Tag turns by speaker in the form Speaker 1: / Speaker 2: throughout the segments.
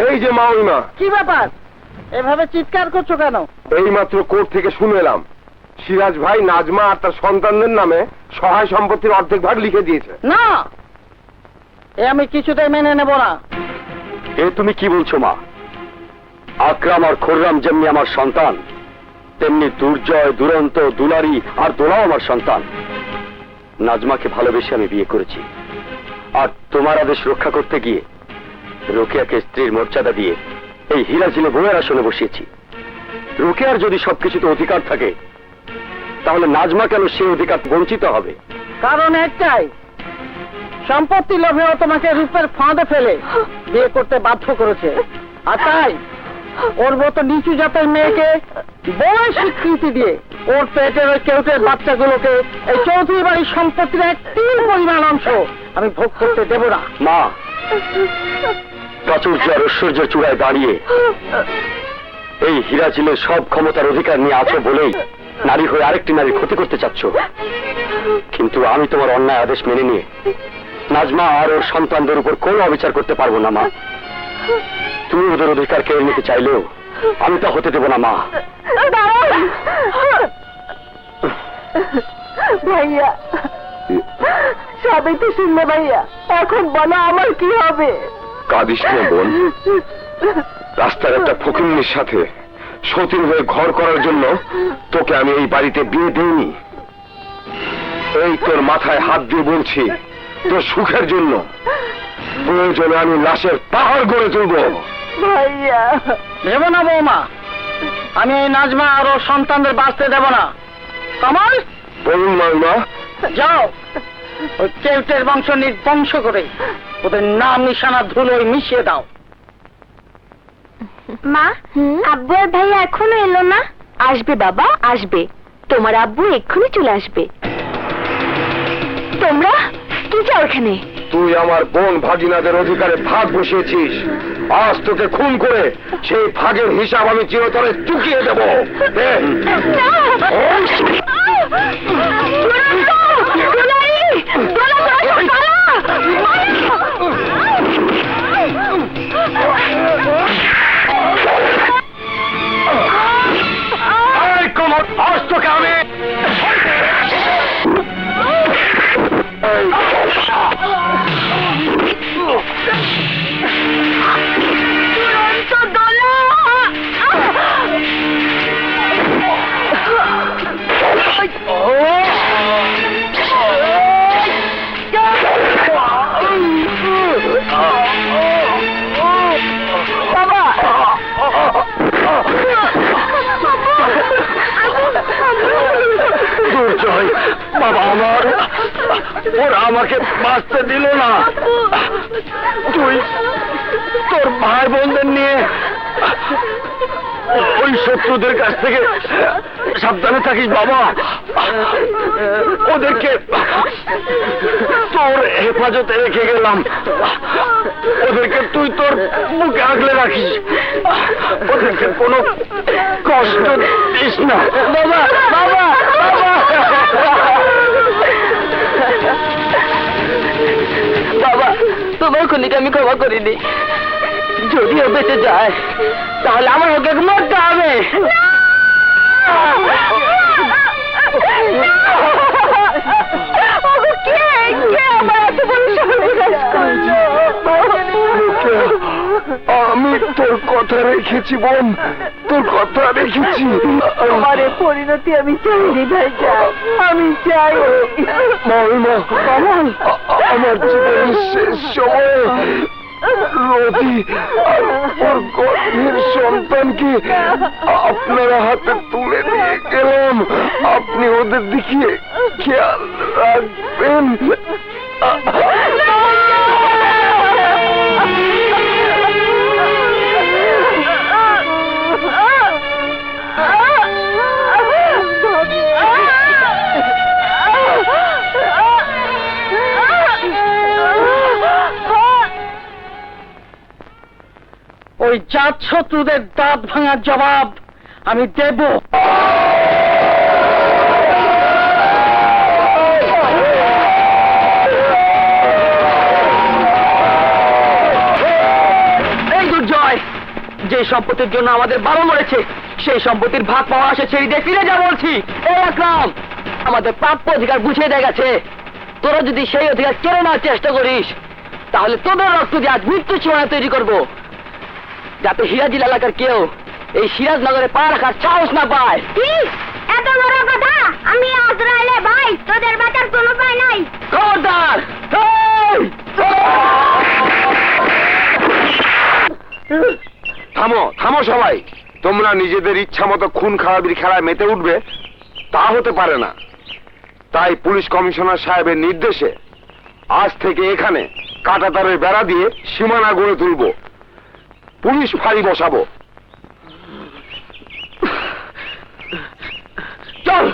Speaker 1: এই যে মাউইমা,
Speaker 2: কি ব্যাপার, এভাবে চিৎকার করছো কেন?
Speaker 1: এই মাত্র কোর্ট থেকে শুনে এলাম সিরাজ ভাই নাজমা আর তার সন্তানদের নামে সহায় সম্পত্তির অর্ধেক ভাগ লিখে দিয়েছে।
Speaker 2: না, এ আমি কিছুতেই মেনে নেব না।
Speaker 3: এ তুমি কি বলছো মা? আকরাম আর খোররাম যেমনি আমার সন্তান, তেমনি দুর্জয়, দুরন্ত, দুলারি আর দোলাও আমার সন্তান। নাজমাকে ভালোবেসে আমি বিয়ে করেছি, আর তোমার আদেশ রক্ষা করতে গিয়ে রোকেয়াকে স্ত্রীর মর্যাদা দিয়ে এই হীরাঝিলে বউয়ের আসনে বসিয়েছি। রোকেয়ার যদি সবকিছুতে অধিকার থাকে, তাহলে নাজমা কেন সেই অধিকার বঞ্চিত হবে?
Speaker 2: কারণ একটাই, সম্পত্তি লোভেও তোমাকে রূপের ফাঁদে ফেলে বিয়ে করতে বাধ্য করেছে। আর তাই ওর মতো নিচু জাতের মেয়েকে বড় স্বীকৃতি দিয়ে ওর পেটের ওই কেউটের বাচ্চাগুলোকে এই চৌধুরী বাড়ির সম্পত্তির একটি পরিমাণ অংশ আমি ভোগ করতে দেব না।
Speaker 3: মা, প্রাচুর্য আর ঐশ্বর্যের চূড়ায় দাঁড়িয়ে এই হীরাঝিলের সব ক্ষমতার অধিকার নিয়ে আছো বলেই নারী হয়ে আরেকটি নারীর ক্ষতি করতে চাচ্ছ। কিন্তু আমি তোমার অন্যায় আদেশ মেনে নিয়ে নাজমা আর ওর সন্তানদের উপর কোনো অবিচার করতে পারবো না মা। তুমি ওদের অধিকার কেড়ে নিতে চাইলেও আমি তা হতে দেব না মা।
Speaker 2: ভাইয়া, সবই তো শুনলে ভাইয়া, এখন বলো আমার কি হবে?
Speaker 1: কাঁদিস না বোন, রাস্তার একটা ফকিন্নির সাথে সতীন হয়ে ঘর করার জন্য তোকে আমি এই বাড়িতে বিয়ে দিইনি। এই তোর মাথায় হাত দিয়ে বলছি, তোর সুখের জন্য প্রয়োজনে আমি লাশের পাহাড় গড়ে তুলব।
Speaker 2: ভাইয়া, দেব না বৌমা, আমি এই নাজমা আর ওর সন্তানদের বাঁচতে দেব না। কামাল,
Speaker 1: বলুন মাইমা।
Speaker 2: যাও ওই কেউটের বংশ নির্বংশ করে ওদের নাম নিশানা ধুলোয় মিশিয়ে দাও।
Speaker 4: মা, আব্বু আর ভাইয়া এখনো এলো না? আসবে বাবা, আসবে। তোমার আব্বু এক্ষুনি চলে আসবে। তোমরা কি চাও এখানে?
Speaker 1: তুই আমার বোন ভাগিনাদের অধিকারে ভাগ বসিয়েছিস, আজ তোকে খুন করে সেই ভাগের হিসাব আমি চিরতরে চুকিয়ে দেব। আজ তোকে আমি দুর্জয়, বাবা আমার, ওরা আমাকে বাঁচতে দিল না। তুই তোর ভাই বোনদের নিয়ে ওই শত্রুদের কাছ থেকে সাবধানে থাকিস বাবা। ওদেরকে তোর হেফাজতে রেখে গেলাম, ওদেরকে তুই তোর বুকে আগলে রাখিস, ওদেরকে কোনো কষ্ট দিস না বাবা। বাবা,
Speaker 2: বাবা, তোমার খুনিকে আমি ক্ষমা করিনি। যদি ও বেঁচে যায় তাহলে আমার ওকে মরতে হবে।
Speaker 1: আমি তোর কথা রেখেছি বোন, তোর কথা রেখেছি।
Speaker 2: আমার পরিণতি আমি চাইনি ভাইজান, আমি চাই।
Speaker 1: মাইমা, আমার জীবনের শেষ সময়ে রোজি আর ওর গর্ভের সন্তানকে আপনারা হাতে তুলে দিয়ে গেলাম। আপনি ওদের দিকে খেয়াল রাখবেন।
Speaker 2: ওই জাত শত্রুদের দাঁত ভাঙার জবাব আমি দেব। এই দুর্জয়,
Speaker 3: সম্পত্তির জন্য আমাদের বাবা মরেছে, সেই সম্পত্তির ভাগ পাওয়া আসে ছেড়ে দিয়ে ফিরে যা বলছি। এই আকরাম, আমাদের প্রাপ্য অধিকার বুঝিয়ে দিয়ে গেছে। তোরা যদি সেই অধিকার কেড়ে নেওয়ার চেষ্টা করিস, তাহলে তোদের রক্ত দিয়ে আজ মৃত্যু সীমানা তৈরি করব, যাতে সিরাজিল এলাকার কেউ এই সিরাজনগরে পা রাখার সাহস না পায়।
Speaker 4: এত বড় কথা! আমি আজরাইলে ভাই, তোদের বাঁচার কোনো উপায় নাই।
Speaker 3: খবরদার!
Speaker 1: থামো থামো সবাই, তোমরা নিজেদের ইচ্ছা মতো খুন খারাপির খেলায় মেতে উঠবে তা হতে পারে না। তাই পুলিশ কমিশনার সাহেবের নির্দেশে আজ থেকে এখানে কাঁটাতারের বেড়া দিয়ে সীমানা গড়ে তুলব, পুলিশ ফাঁড়ি বসাবো।
Speaker 3: চল।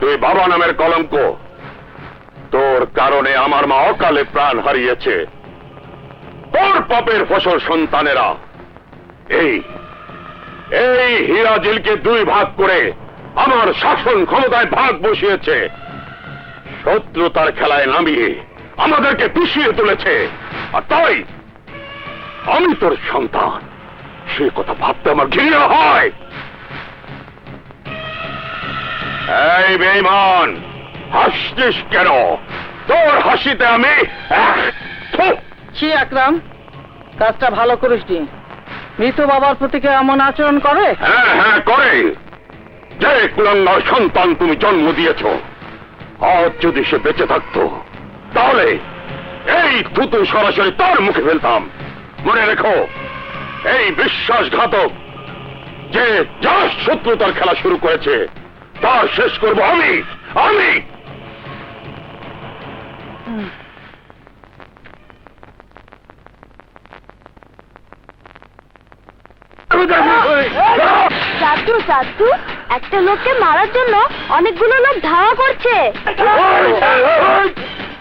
Speaker 1: তুই বাবা নামের কলঙ্ক, তোর কারণে আমার মা অকালে প্রাণ হারিয়েছে। তোর পাপের ফসল সন্তানেরা এই এই হীরাজিলকে দুই ভাগ করে আমার শাসন ক্ষমতায় ভাগ বসিয়েছে। শত্রুতার খেলায় নামিয়ে আমাদেরকে পিছিয়ে তুলেছে। আর তাই আমি তোর সন্তান, সে কথা ভাবতে আমার ঘৃণা হয়। এই বেঈমান, হাসছিস কেন? তোর হাসিতে আমি
Speaker 2: ছি আকরাম, কাজটা ভালো করিসনি। মৃত বাবার প্রতি কেউ এমন আচরণ করে?
Speaker 1: হ্যাঁ হ্যাঁ করে। যে কুলাঙ্গার সন্তান তুমি জন্ম দিয়েছ, আজ যদি সে বেঁচে থাকতো তাহলে এই থুতু সরাসরি তার মুখে ফেলতাম। মনে রেখো, এই বিশ্বাসঘাতক যে যার শত্রুতার খেলা শুরু করেছে তার শেষ করব আমি। আমি
Speaker 4: চাচু চাচু, একটা লোককে মারার জন্য অনেকগুলো লোক ধাওয়া করছে।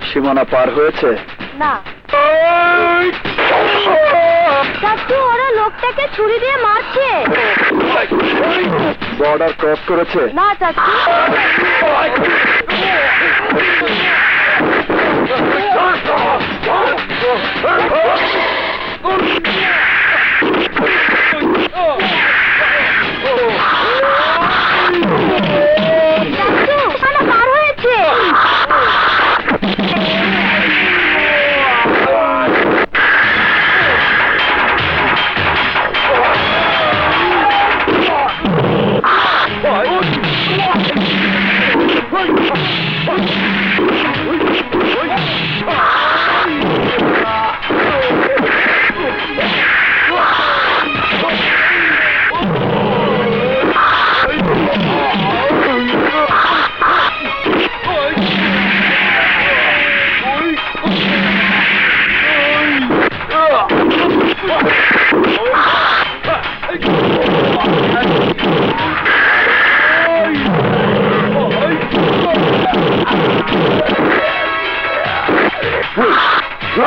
Speaker 3: সীমানা পার হয়েছে।
Speaker 4: না চাচু, ওরা লোকটাকে ছুরি দিয়ে মারছে।
Speaker 3: বর্ডার ক্রস করেছে।
Speaker 4: না চাচু। চাচু, ওখানে পার হয়েছে।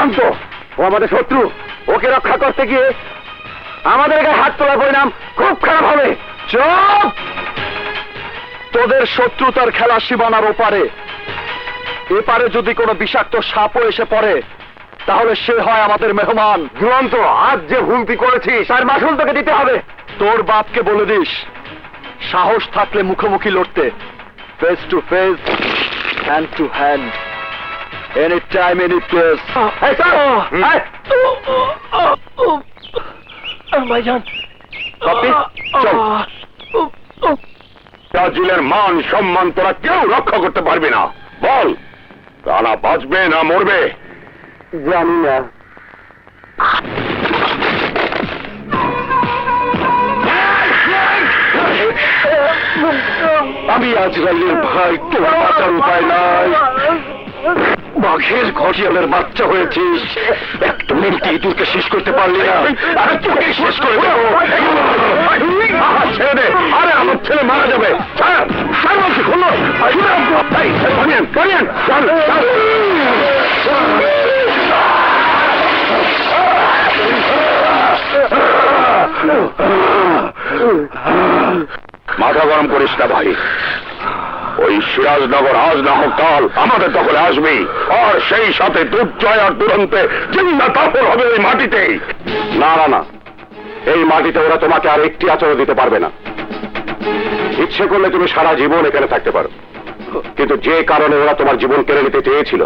Speaker 3: দুরন্ত, ও আমাদের শত্রু। ওকে রক্ষা করতে গিয়ে আমাদের গায়ে হাত তোলার পরিণাম খুব খারাপ হবে। চুপ! তোদের শত্রুতার খেলা সীমানার ওপারে। এপারে যদি কোনো বিষাক্ত সাপও এসে পড়ে, তাহলে সে হয় আমাদের মেহমান। দুরন্ত, আজ যে ভুলটি করেছিস তার মাসুল তোকে দিতে হবে। তোর বাপকে বলে দিস, সাহস থাকলে মুখোমুখি লড়তে, face to face, hand to hand, any time any place.
Speaker 2: ভাইজান,
Speaker 3: চল। ব্রাজিলের মান সম্মান তোরা কেউ রক্ষা করতে পারবে না। বল, রানা বাঁচবে না মরবে? জানি না। আমি আজরাইলের ভাই, তোর বাঁচার উপায় নাই। বাঘের ঘটিয়ালের বাচ্চা হয়েছিস, একটা মিনিটে তোকে শেষ করতে পারলি না, আর তোকে শেষ করে দেবো। ছেড়ে দে, আরে আমার ছেলে মারা যাবে। মাথা গরম করিস না ভাই, ওই সিরাজনগর আজ না হোক কাল আমাদের দখলে আসবি, আর সেই সাথে দুর্জয় আর দুরন্তে জিন্দা কাপড় হবে ওই মাটিতে। না না না, এই মাটিতে ওরা তোমাকে আর একটি আচরণ দিতে পারবে না। ইচ্ছে করলে তুমি সারা জীবন এখানে থাকতে পারো, কিন্তু যে কারণে ওরা তোমার জীবন কেড়ে নিতে চেয়েছিল,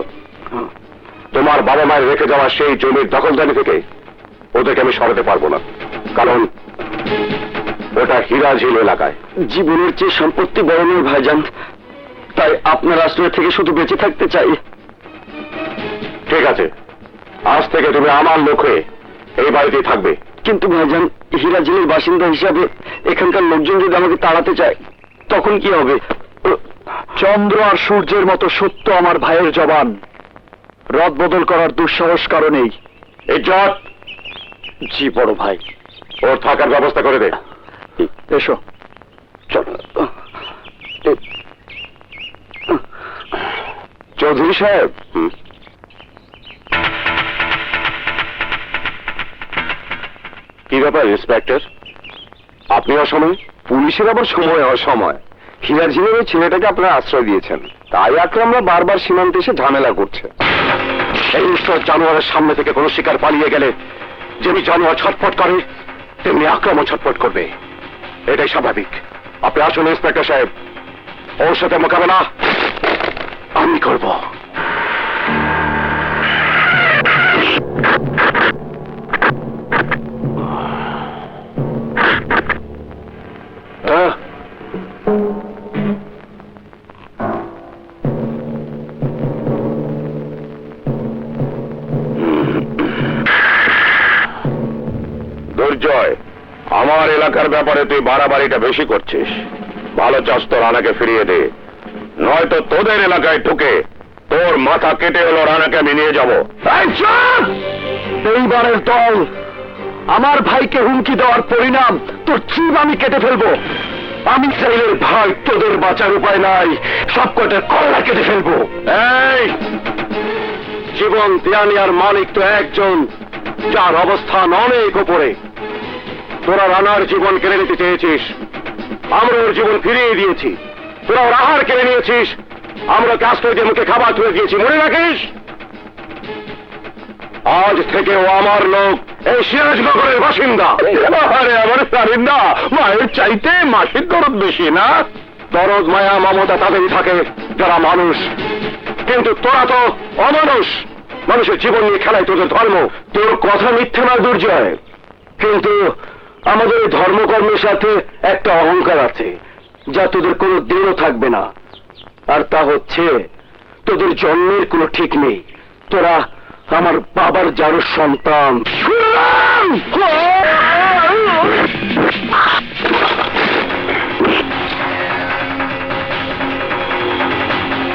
Speaker 3: তোমার বাবা মায়ের রেখে যাওয়া সেই জমির দখলদারি থেকে ওদেরকে আমি সরাতে পারবো না, কারণ ওটা হীরাঝিল এলাকায়। জীবনের চেয়ে সম্পত্তি বড় নয় ভাইজান, তাই আপনার আশ্রয় থেকে শুধু বেঁচে থাকতে চাই। ঠিক আছে, আজ থেকে তুমি আমার লোক হয়ে এই বাড়িতেই থাকবে। কিন্তু ভাইজান, হীরাঝিলের বাসিন্দা হিসাবে এখানকার লোকজন যদি আমাকে তাড়াতে চায়, তখন কি হবে? চন্দ্র আর সূর্যের মতো সত্য আমার ভাইয়ের জবান, রদ বদল করার দুঃসাহস কারণেই। ইজ্জত। জি বড় ভাই। ওর থাকার ব্যবস্থা করে দে। এসো, চল। চৌধুরী সাহেব, কি ব্যাপার ইন্সপেক্টর, আপনি অসময়? পুলিশের আবার সময় অসময়? হীরাঝিলের ওই ছেলেটাকে আপনারা আশ্রয় দিয়েছেন, তাই আকরামরা বারবার সীমান্তে এসে ঝামেলা করছে। এই নিষ্ঠুর জানোয়ারের সামনে থেকে কোনো শিকার পালিয়ে গেলে যেমনি জানোয়ার ছটফট করে, তেমনি আক্রমণ ছটফট করবে, এটাই স্বাভাবিক। আপনি আসুন ইন্সপেক্টর সাহেব, ওর সাথে মোকাবেলা আমি করব। দুর্জয়, আমার এলাকার ব্যাপারে তুই বাড়াবাড়িটা বেশি করছিস। ভালো চাস তো রানাকে ফিরিয়ে দে, নয়তো তোদের এলাকায় ঢুকে তোর মাথা কেটে হলো রানাকে আমি নিয়ে যাবো। এইবারের দল আমার ভাইকে হুমকি দেওয়ার পরিণাম তোর জীব আমি কেটে ফেলবো। আমি চাইলে ভাই, তোদের বাঁচার উপায় নাই, সব কটার কল্লা কেটে ফেলবো। এই জীবন দেয়ানিয়ার মালিক তো একজন, যার অবস্থান অনেক উপরে। তোরা রানার জীবন কেড়ে নিতে চেয়েছিস, আমরা ওর জীবন ফিরিয়ে দিয়েছি। তোরা ওর আহার কেড়ে নিয়েছিস, আমরা কাস্টে মুখে খাবার তুলে দিয়েছি, মনে রাখিস। আজ থেকে ও আমার লোক, এই সিরাজনগরের বাসিন্দা। আরে আমার বাসিন্দা, মায়ের চাইতে মাসির দরদ বেশি না? দরদ মায়া মমতা তাদেরই থাকে যারা মানুষ, কিন্তু তোরা তো অমানুষ। মানুষের জীবন নিয়ে খেলায় তোদের ধর্ম। তোর কথা মিথ্যে না দুর্জয়, কিন্তু আমাদের এই ধর্মকর্মের সাথে একটা অহংকার আছে, যা তোদের কোনো দিনও থাকবে না। আর তা হচ্ছে, তোদের জন্মের কোনো ঠিক নেই। তোরা আমার বাবার যার সন্তান।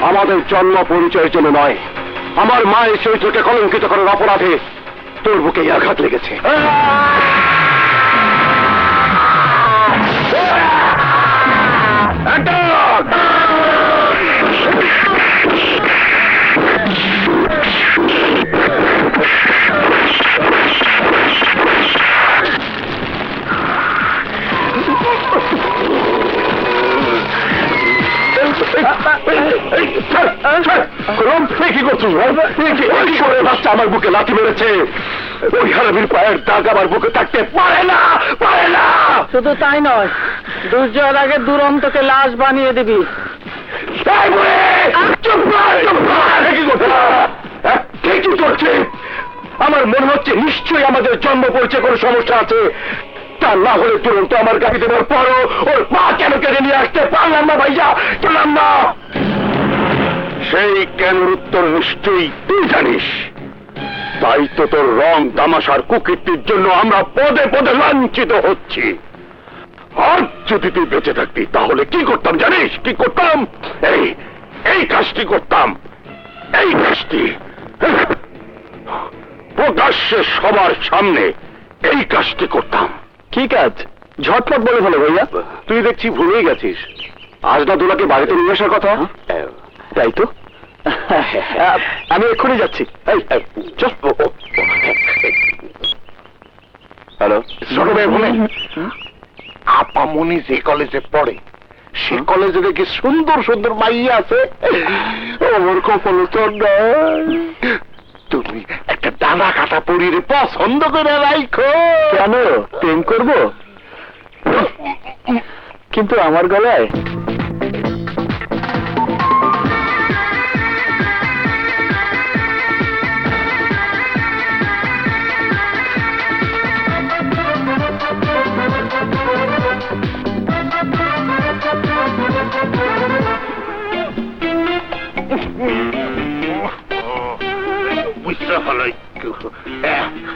Speaker 3: আমাদের জন্ম পরিচয়ের জন্য নয়, আমার মায়ের চরিত্রকে কলঙ্কিত করার অপরাধে তোর বুকে আঘাত লেগেছে।
Speaker 1: এই, ছাড়, ছাড়। খোরম, এই কি করছিস ভাই? এই কি- ওই শোরে বাচ্চা আমার বুকে লাথি মেরেছে। ওই হারামির পায়ের দাগ আমার বুকে থাকতে পারে না, পারে না।
Speaker 2: শুধু তাই নয়, দুর্জয়ের আগে দুরন্তকে লাশ বানিয়ে দিবি।
Speaker 1: এই বুড়ি, চুপ কর, চুপ কর। এ কি করছিস? হ্যাঁ, কি করছে? আমার মনে হচ্ছে নিশ্চয়ই আমাদের জন্ম পরিচয় কোনো সমস্যা আছে। তা না হলে তুরন্ত আমার গাড়ি দেওয়ার পরও ওর পা কেন কেটে নিয়ে আসতে পারলাম না ভাইয়া, পারলাম না। সেই কেন উত্তর নিশ্চয়ই তুই জানিস। তাই তো তোর রং তামাশার কুকীর্তির জন্য আমরা পদে পদে লাঞ্ছিত হচ্ছি। আর যদি তুই বেঁচে থাকতি তাহলে কি করতাম জানিস? কি করতাম? এই কাজটি করতাম, এই কাজটি। প্রকাশ্যে সবার সামনে এই কাজটি করতাম।
Speaker 3: কি কাজ? ঝটপট বলে ফেলো ভাইয়া।
Speaker 1: তুই দেখছি ভুলেই গেছিস, আজ না তোলাকে বাড়িতে নিয়ে আসার কথা।
Speaker 3: তাই তো। আমি এক্ষুনি যাচ্ছি। হ্যালো,
Speaker 1: ছোট ভাই বলে আপামনি যে কলেজে পড়ে সে কলেজে দেখি সুন্দর সুন্দর মাইয়া আছে। ওর কপাল তো নাই। তুমি একটা ডানা কাটা পরিরে পছন্দ করে রাইখো।
Speaker 3: কেন প্রেম করব? কিন্তু আমার গলায়
Speaker 1: বুঝতে হলো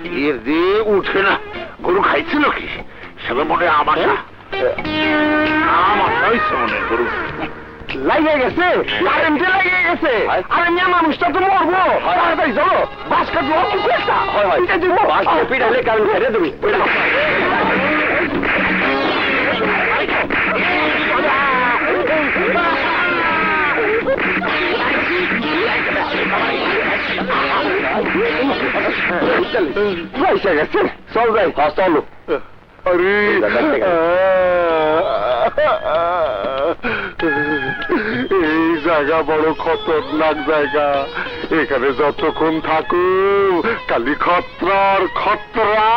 Speaker 1: এর দিয়ে উঠে না। গরু খাইছিল কি সবে মনে হয় আমাশা হয়েছে মনে হয়। গরু
Speaker 3: লাগিয়ে গেছে, কারেন্টে লাগিয়ে গেছে। আরে মিয়া, মানুষটা তো মরবো। তাড়াতাড়ি চলো, বাস কাটবো। কিছু একটা পিঠে দিব। বাস পিঠালে কারেন্ট ছেড়ে দেবি। পয়সা গেছে, চল যাই। চলো।
Speaker 1: আরে এই জায়গা বড় খতরনাক জায়গা। এখানে যতক্ষণ থাকো খালি খতরার খতরা।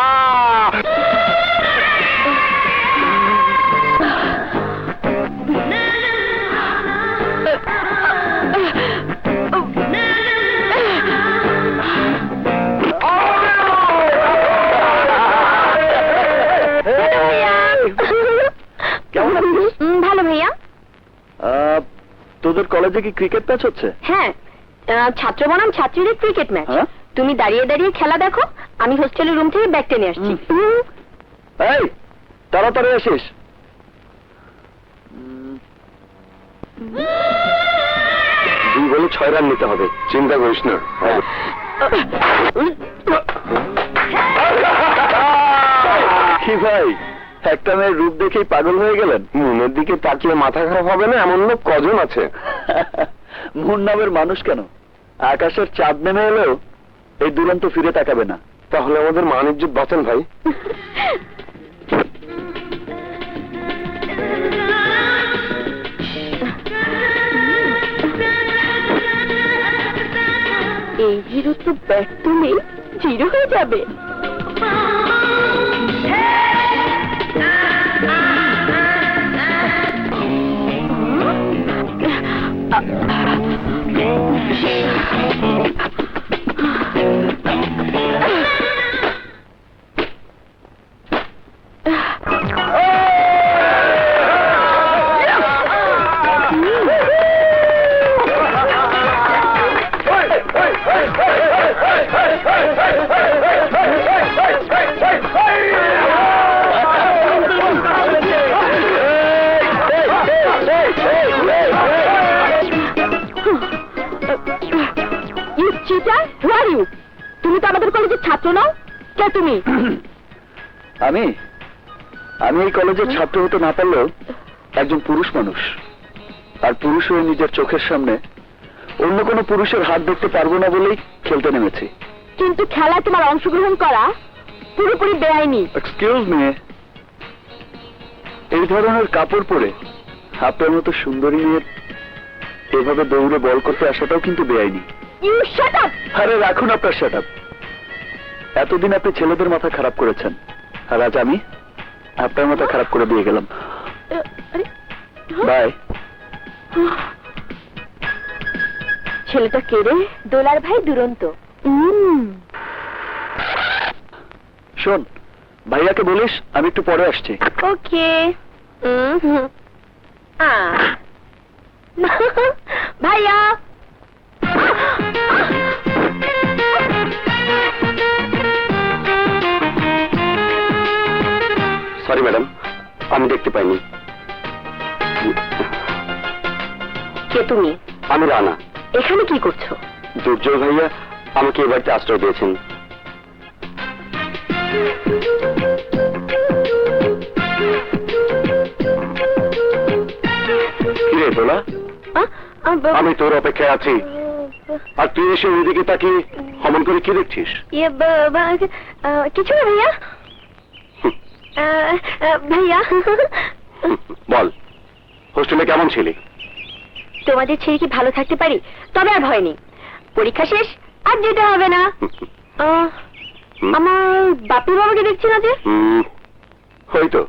Speaker 3: কেমন আছিস?
Speaker 4: ভালো ভাইয়া।
Speaker 3: তোদের কলেজে কি ক্রিকেট ম্যাচ হচ্ছে?
Speaker 4: হ্যাঁ, ছাত্র বনাম ছাত্রীদের ক্রিকেট ম্যাচ।
Speaker 3: হ্যাঁ?
Speaker 4: তুমি দাঁড়িয়ে দাঁড়িয়ে খেলা দেখো, আমি হোস্টেলের রুম থেকে ব্যাগ টেনে আসছি।
Speaker 3: এই তাড়াতাড়ি আসিস।
Speaker 1: দুই বলে 6 রান নিতে হবে, চিন্তা করিস না।
Speaker 3: কি ভাই, একটা মেয়ের রূপ দেখেই পাগল হয়ে গেলেন?
Speaker 1: মনের দিকে তাকিয়ে মাথা খারাপ হবে না এমন লোক কজন আছে?
Speaker 3: মন নামের মানুষ কেন, আকাশের চাঁদ নেমে এলেও এই দুরন্ত ফিরে তাকাবে না।
Speaker 1: তাহলে আমাদের মান ইজ্জত বাঁচান ভাই।
Speaker 4: এই হিরো তো ব্যাগ তুলে জিরো হয়ে যাবে। তুমি তো আমাদের কলেজের ছাত্র নও, কে তুমি?
Speaker 3: আমি আমি এই কলেজের ছাত্র হতে না পারলেও একজন পুরুষ মানুষ। আর পুরুষ হয়ে নিজের চোখের সামনে অন্য কোনো পুরুষের হাত দেখতে পারবো না বলেই খেলতে নেমেছি।
Speaker 4: কিন্তু খেলায় তোমার অংশগ্রহণ করা পুরোপুরি বেআইনি।
Speaker 3: এক্সকিউজ মি, এই ধরনের কাপড় পরে আপনার মতো সুন্দরী মেয়ের এভাবে দৌড়ে বল করতে আসাটাও কিন্তু বেআইনি।
Speaker 4: You shut up!
Speaker 3: আরে রাখুন আপনার সেট আপ। এতদিন আপনি ছেলেদের মাথা খারাপ করেছেন, আর আজ আমি আপনার মাথা খারাপ করে দিয়ে গেলাম। বাই।
Speaker 4: ছেলেটা কে রে? দোলার ভাই দুরন্ত।
Speaker 3: শোন, ভাইয়াকে বলিস আমি একটু পরে আসছি।
Speaker 4: ওকে। ভাইয়া,
Speaker 3: সরি ম্যাডাম, আমি দেখতে পাইনি।
Speaker 4: কে তুমি?
Speaker 3: আমি রানা।
Speaker 4: এখানে কি করছো?
Speaker 3: দুর্জয় ভাইয়া আমাকে এ বাড়িতে আশ্রয় দিয়েছেন। কিরে তোলা, আমি তোর অপেক্ষায় আছি, আর তুই এসে ওইদিকে তাকিয়ে অমন করে কি দেখছিস?
Speaker 4: কিছু না ভাইয়া। ভাইয়া,
Speaker 3: বল, হোস্টেলে কেমন ছিলি?
Speaker 4: তোমাদের ছেড়ে কি ভালো থাকতে পারি? তবে আর ভয় নেই, পরীক্ষা শেষ, আর যেতে হবে না। আমার বাপি বাবাকে দেখছি না যে?
Speaker 3: হয়তো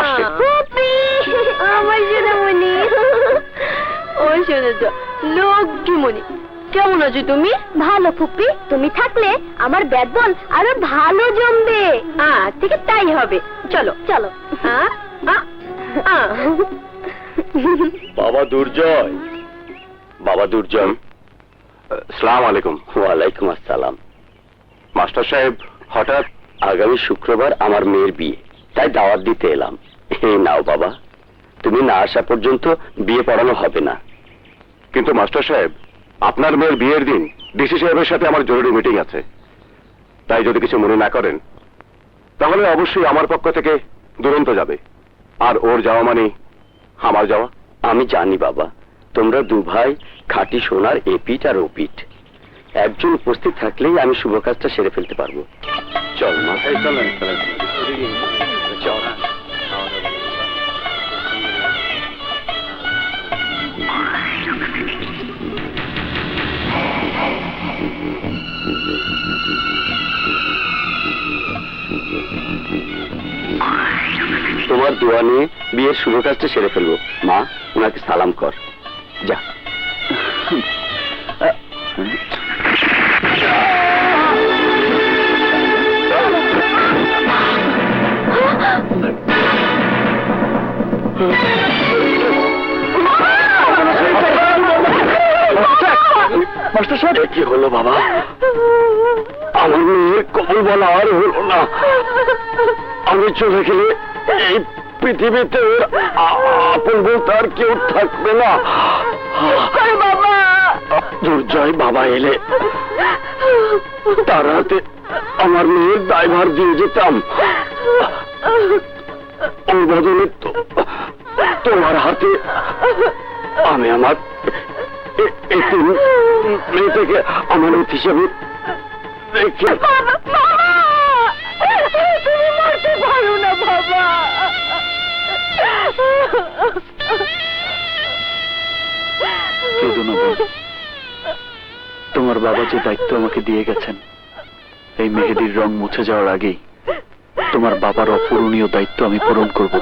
Speaker 3: আসছে।
Speaker 4: ফুপি, আমার সোনামণি, ও শুনেছ, লক্ষ্মীমণি, কেমন আছো তুমি? ভালো ফুপি, তুমি থাকলে আমার বেতন আরো ভালো জমবে। ঠিক তাই হবে, চলো চলো।
Speaker 3: বাবা দুর্জয়, বাবা দুর্জয়। সালাম আলাইকুম। ওয়ালাইকুম আসসালাম। মাস্টার সাহেব, হঠাৎ আগামী শুক্রবার আমার মেয়ের বিয়ে, তাই দাওয়াত দিতে এলাম। এই নাও বাবা, তুমি না আসা পর্যন্ত বিয়ে পড়ানো হবে না।
Speaker 1: কিন্তু মাস্টার সাহেব, আপনার মেয়ের বিয়ের দিন ডিসি সাহেবের সাথে আমার জরুরি মিটিং আছে, তাই যদি কিছু মনে না করেন তাহলে অবশ্যই আমার পক্ষ থেকে দুরন্ত যাবে, আর ওর যাওয়া মানে আমার যাওয়া।
Speaker 3: আমি জানি বাবা, তোমরা দু ভাই খাঁটি সোনার এপিট আর ওপিট। একজন উপস্থিত থাকলেই আমি শুভ কাজটা সেরে ফেলতে পারবো। চল মা, চলেন চলেন। চল। তোমার দোয়া নিয়ে বিয়ের শুভ কাজটা সেরে ফেলবো। মা, ওনাকে সালাম কর। যা। মাস্টার সাহেব, কি হলো বাবা? আমার মেয়ের কবল বলা আর হলো না। আমি চলে গেলে এই পৃথিবীতে ওর আপন বলতে আর কেউ থাকবে না।
Speaker 4: বাবা,
Speaker 3: দুর্জয় বাবা এলে তার হাতে আমার মেয়ের দায়ভার দিয়ে যেতাম। ওর বদলে তোমার হাতে আমি আমার এতিম মেয়েটাকে আমানত হিসেবে রেখে।
Speaker 4: তুমি মরতে পারো না বাবা।
Speaker 3: কেঁদো না বোন। তোমার বাবা যে দায়িত্ব আমাকে দিয়ে গেছেন, এই মেহেদির রং মুছে যাওয়ার আগেই তোমার বাবার অপূরণীয় দায়িত্ব আমি পূরণ করব।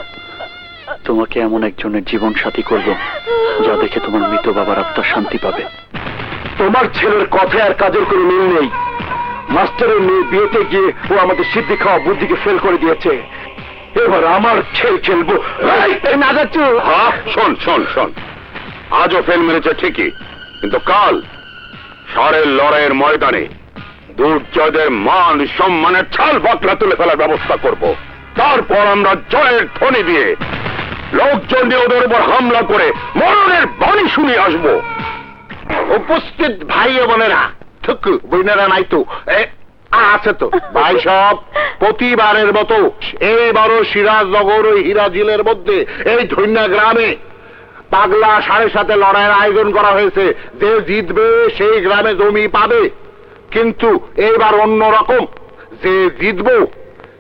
Speaker 3: তোমাকে এমন একজনের জীবন সাথী করব যা দেখে তোমার মৃত বাবার আত্মা শান্তি পাবে। তোমার ছেলের কথা আর কাজের কোনো মিল নেই। মাস্টারের মেয়ে বিয়েতে গিয়ে ও আমাদের সিদ্ধি খাওয়া বুদ্ধিকে ফেল করে দিয়েছে। এবার আমার খেল খেলবো। না যাচ্ছ?
Speaker 1: হ্যাঁ, শোন শোন শোন, আজও ফেল মেরেছে ঠিকই, কিন্তু কাল ষাঁড়ের লড়াইয়ের ময়দানে দুর্জয়দের মান সম্মানের ছাল বাকলা তুলে ফেলার ব্যবস্থা করব। তারপর আমরা জয়ের ধ্বনি দিয়ে লোকজন দিয়ে ওদের উপর হামলা করে মরণের বাণী শুনিয়ে আসবো। উপস্থিত ভাই বোনেরা, ঠুকু বইনেরা নাই তো? আছে তো ভাই সব। প্রতিবারের মতো এইবারও সিরাজনগর ও হিরাজিলের মধ্যে এই ধন্যা গ্রামে পাগলা সাড়ে সাথে লড়াইয়ের আয়োজন করা হয়েছে। যে জিতবে সেই গ্রামে জমি পাবে, কিন্তু এইবার অন্য রকম। যে জিতবো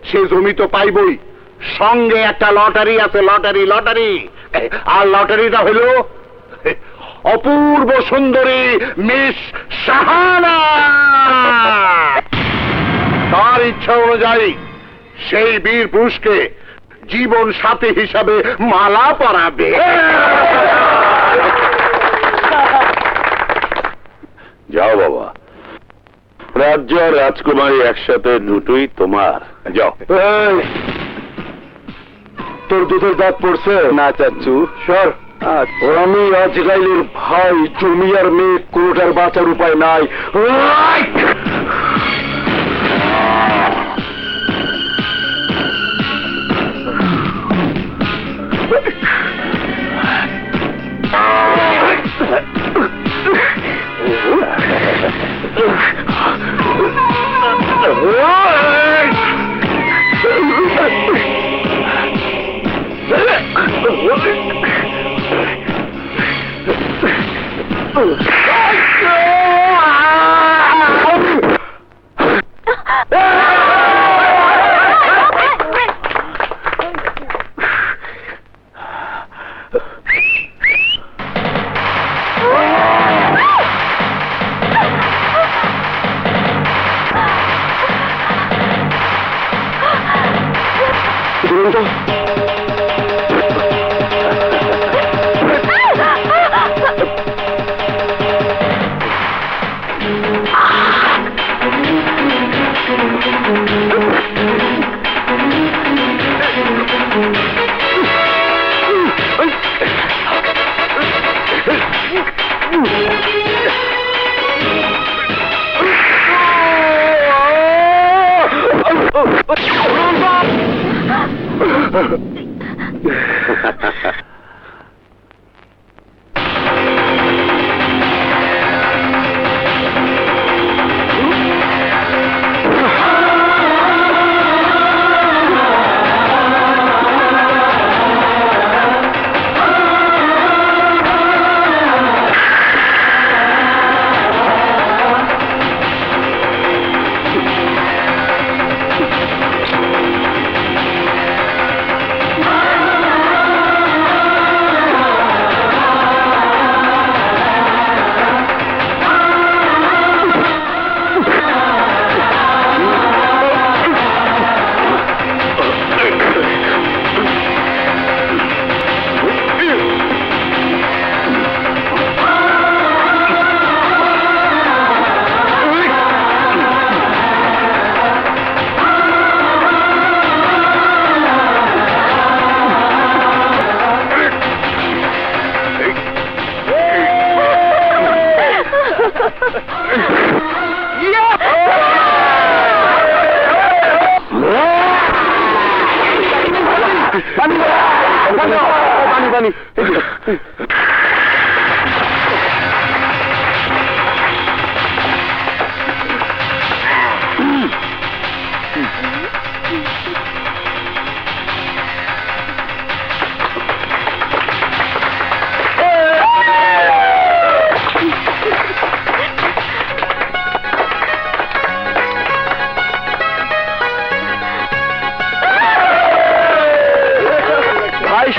Speaker 1: সে জমি তো পাইবই, সঙ্গে একটা লটারি আছে। লটারি লটারি, আর লটারিটা হলো অপূর্ব সুন্দরী মিস শাহানা। তার ইচ্ছা অনুযায়ী সেই বীর পুরুষকে জীবন সাথী হিসাবে মালা পরাবে। যাও বাবা, রাজ্য আর রাজকুমারী একসাথে দুটোই তোমার। যাও। তোর দুধের দাঁত পড়ছে না চাচ্ছু? সর। আমি আজরাইলের ভাই, জমি আর মেয়ে কোনোটার বাঁচার উপায় নাই।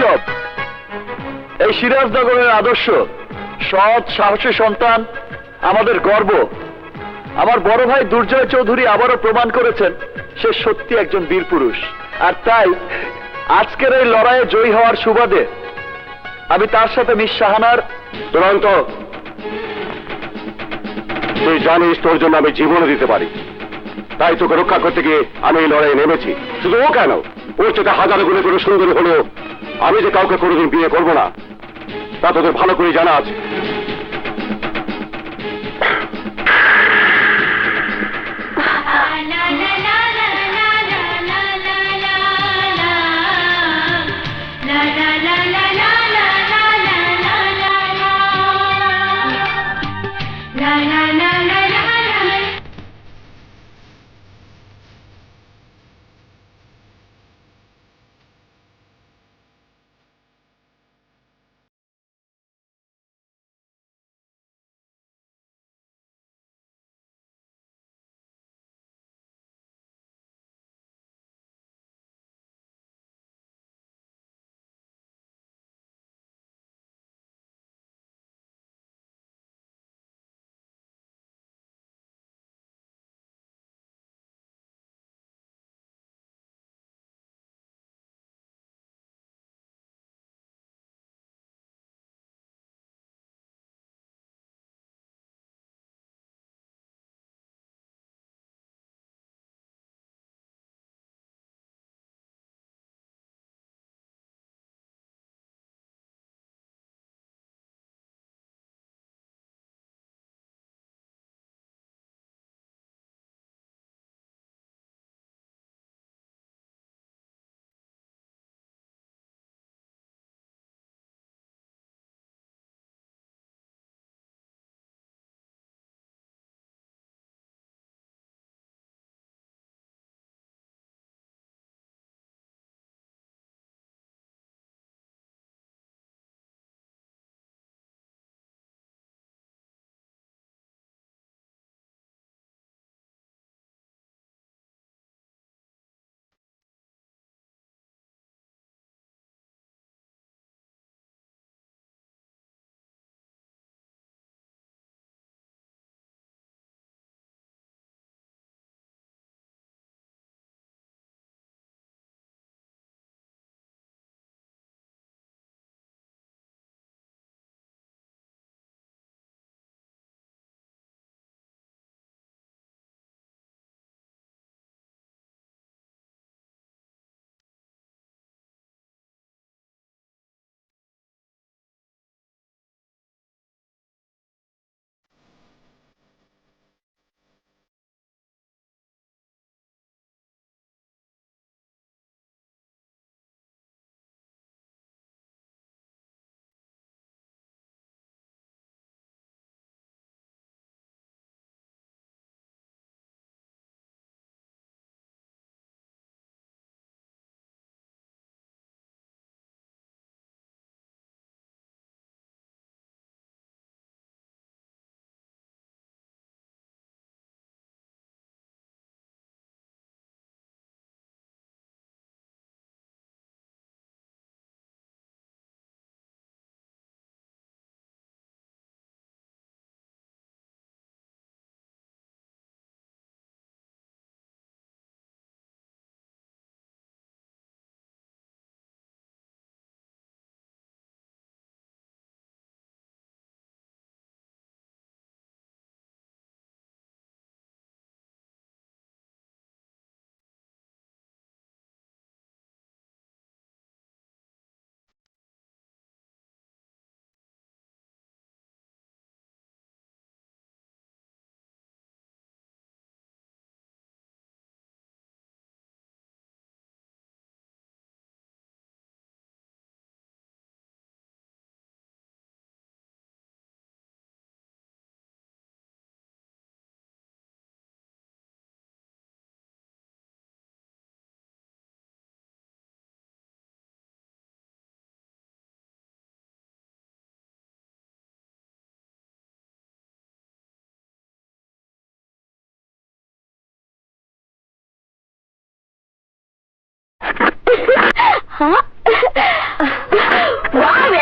Speaker 3: সব এই সিরাজনগরের আদর্শ সৎ সাহসী সন্তান, আমাদের গর্ব। আমার বড় ভাই দুর্জয় চৌধুরী আবারও প্রমাণ করেছেন সে সত্যি একজন বীর পুরুষ। আর তাই আজকের এই লড়াইয়ে জয়ী হওয়ার সুবাদে আমি তার সাথে মিস শাহানার
Speaker 1: তুরন্ত তুই জানিস তোর জন্য আমি জীবনও দিতে পারি, তাই তোকে রক্ষা করতে গিয়ে আমি এই লড়াইয়ে নেমেছি। শুধু ও কেন, ওর চোখে হাজারো গুণে করে সুন্দরী হলেও আমি যে কাউকে কোনোদিন বিয়ে করবো না তা তোদের ভালো করে জানা আছে।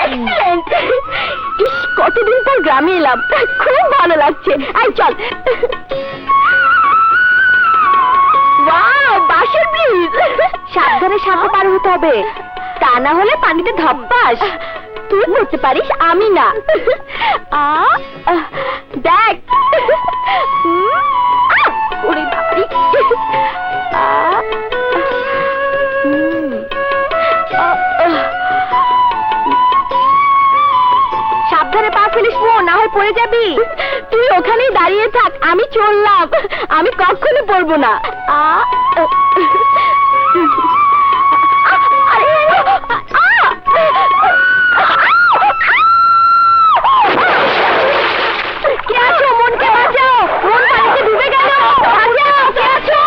Speaker 4: এক্সিলেন্ট! ইস, কতদিন পর গ্রামে এলাম, খুব ভালো লাগছে। আই চল। বাঁশের ব্রিজ। সাবধানে সাঁতরে পার হতে হবে, তা না হলে পানিতে ধপ্পাস। তুই পড়তে পারিস, আমি না। দেখ। ওরে বাবারে। সাবধানে পা ফেলিস, না হয় পড়ে যাবি। তুই ওখানেই দাঁড়িয়ে থাক, আমি চললাম। আমি কখনো পড়বো না। কে আছো? মনকে বাঁচাও, মন পানিতে ডুবে গেল। বাঁচাও, কে আছো?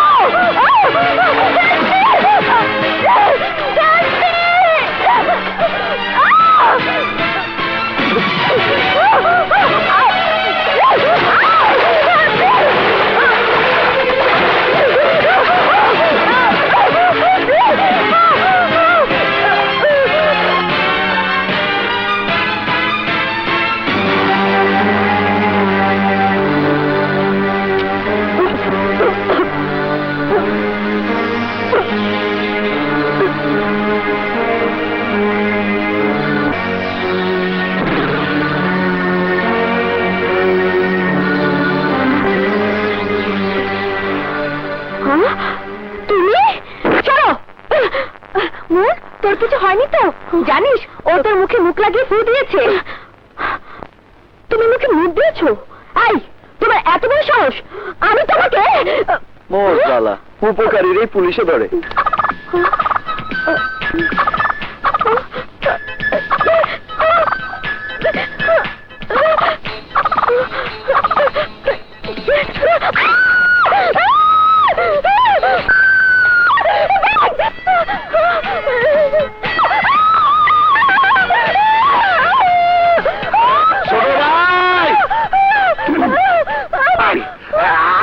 Speaker 4: তোর কিছু হয়নি তো? জানিস, ও তোর মুখে মুখ লাগিয়ে ফু দিয়েছে। তুমি মুখে মুখ দিয়েছো? আই, তোমার এত বড় সাহস! আমি তোমাকে...
Speaker 3: মোর জ্বালা, উপকারীরই পুলিশে ধরে।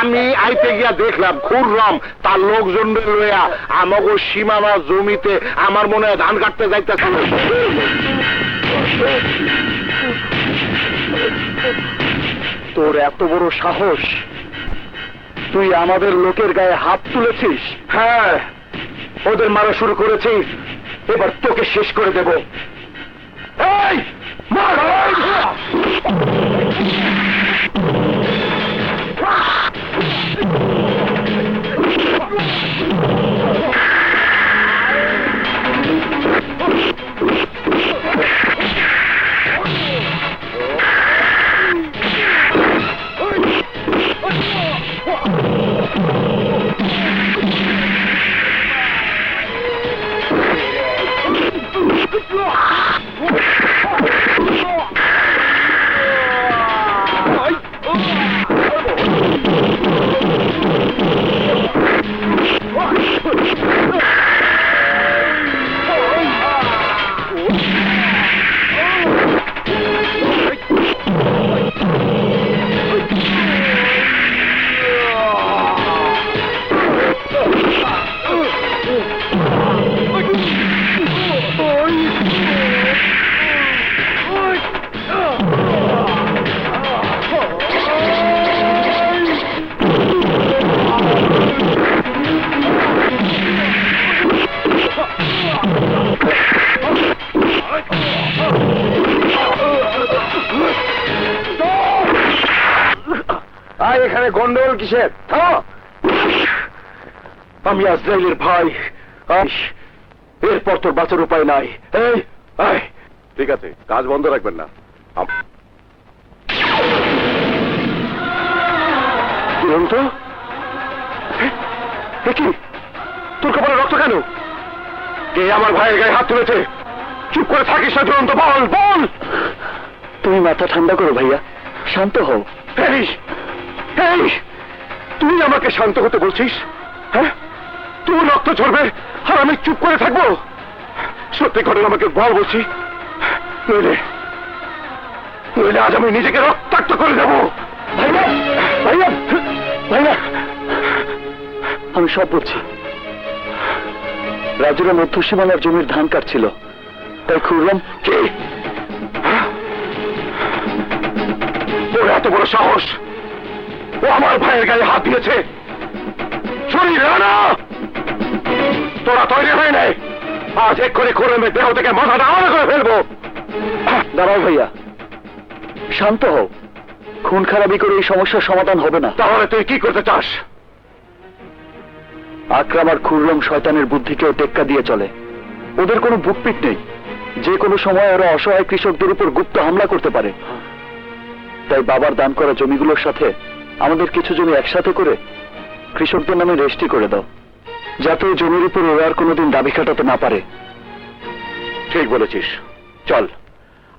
Speaker 1: আমি আইতে গিয়া দেখলাম খুররাম তার লোকজন লইয়া আমাগো সীমানা জমিতে আমার মনে হয় ধান কাটতে যাইতেছিল।
Speaker 3: তোর এত বড় সাহস, তুই আমাদের লোকের গায়ে হাত তুলেছিস?
Speaker 1: হ্যাঁ, ওদের মারা শুরু করেছিস, এবার তোকে শেষ করে দেব। এই মার! এখানে গন্ডগোল কিসের? আমি আজরাইলের ভাই, এরপর তোর বাঁচার উপায় নাই। এই ঠিক আছে, কাজ বন্ধ রাখবেন না। তোর কপালে রক্ত কেন? কে আমার ভাইয়ের গায়ে হাত তুলেছে? চুপ করে থাকিস না দুরন্ত, বল বল।
Speaker 3: তুমি মাথা ঠান্ডা করো ভাইয়া, শান্ত হও।
Speaker 1: তুই আমাকে শান্ত হতে বলছিস? হ্যাঁ, তুই রক্ত ঝরবে আর আমি চুপ করে থাকবো? সত্যি ঘটনা আমাকে বল বলছি, নইলে আজ আমি নিজেকে রক্তাক্ত করে দেবো।
Speaker 3: ভাইয়া ভাইয়া ভাইয়া, আমি সব বলছি। রাজুরা মধ্যসীমানার জমির ধান কাটছিল, তাই খুররাম
Speaker 1: কি? ওর এত বড় সাহস! ও আমার ভাইয়ের গায়ে হাত দিয়েছে! শরীর রানা, তোরা তৈরি হয়ে নেই, আজ এক্ষুনি খুররামের দেহ থেকে মাথাটা আলাদা করে ফেলবো।
Speaker 3: দাঁড়াও ভাইয়া, শান্ত হও। খুন খারাপি করে এই সমস্যার সমাধান হবে না।
Speaker 1: তাহলে তুই কি করতে চাস?
Speaker 3: আকরাম আর খুররম শয়তানের বুদ্ধিকেও টেক্কা দিয়ে চলে। ওদের কোনো বুকপিট নেই, যে কোনো সময় ওরা অসহায় কৃষকদের উপর গুপ্ত হামলা করতে পারে। তাই বাবার দান করা জমিগুলোর সাথে আমাদের কিছু জমি একসাথে করে কৃষকদের নামে রেজিস্ট্রি করে দাও, যাতে ওই জমির উপর ওরা আর কোনোদিন দাবি খাটাতে না পারে।
Speaker 1: ঠিক বলেছিস, চল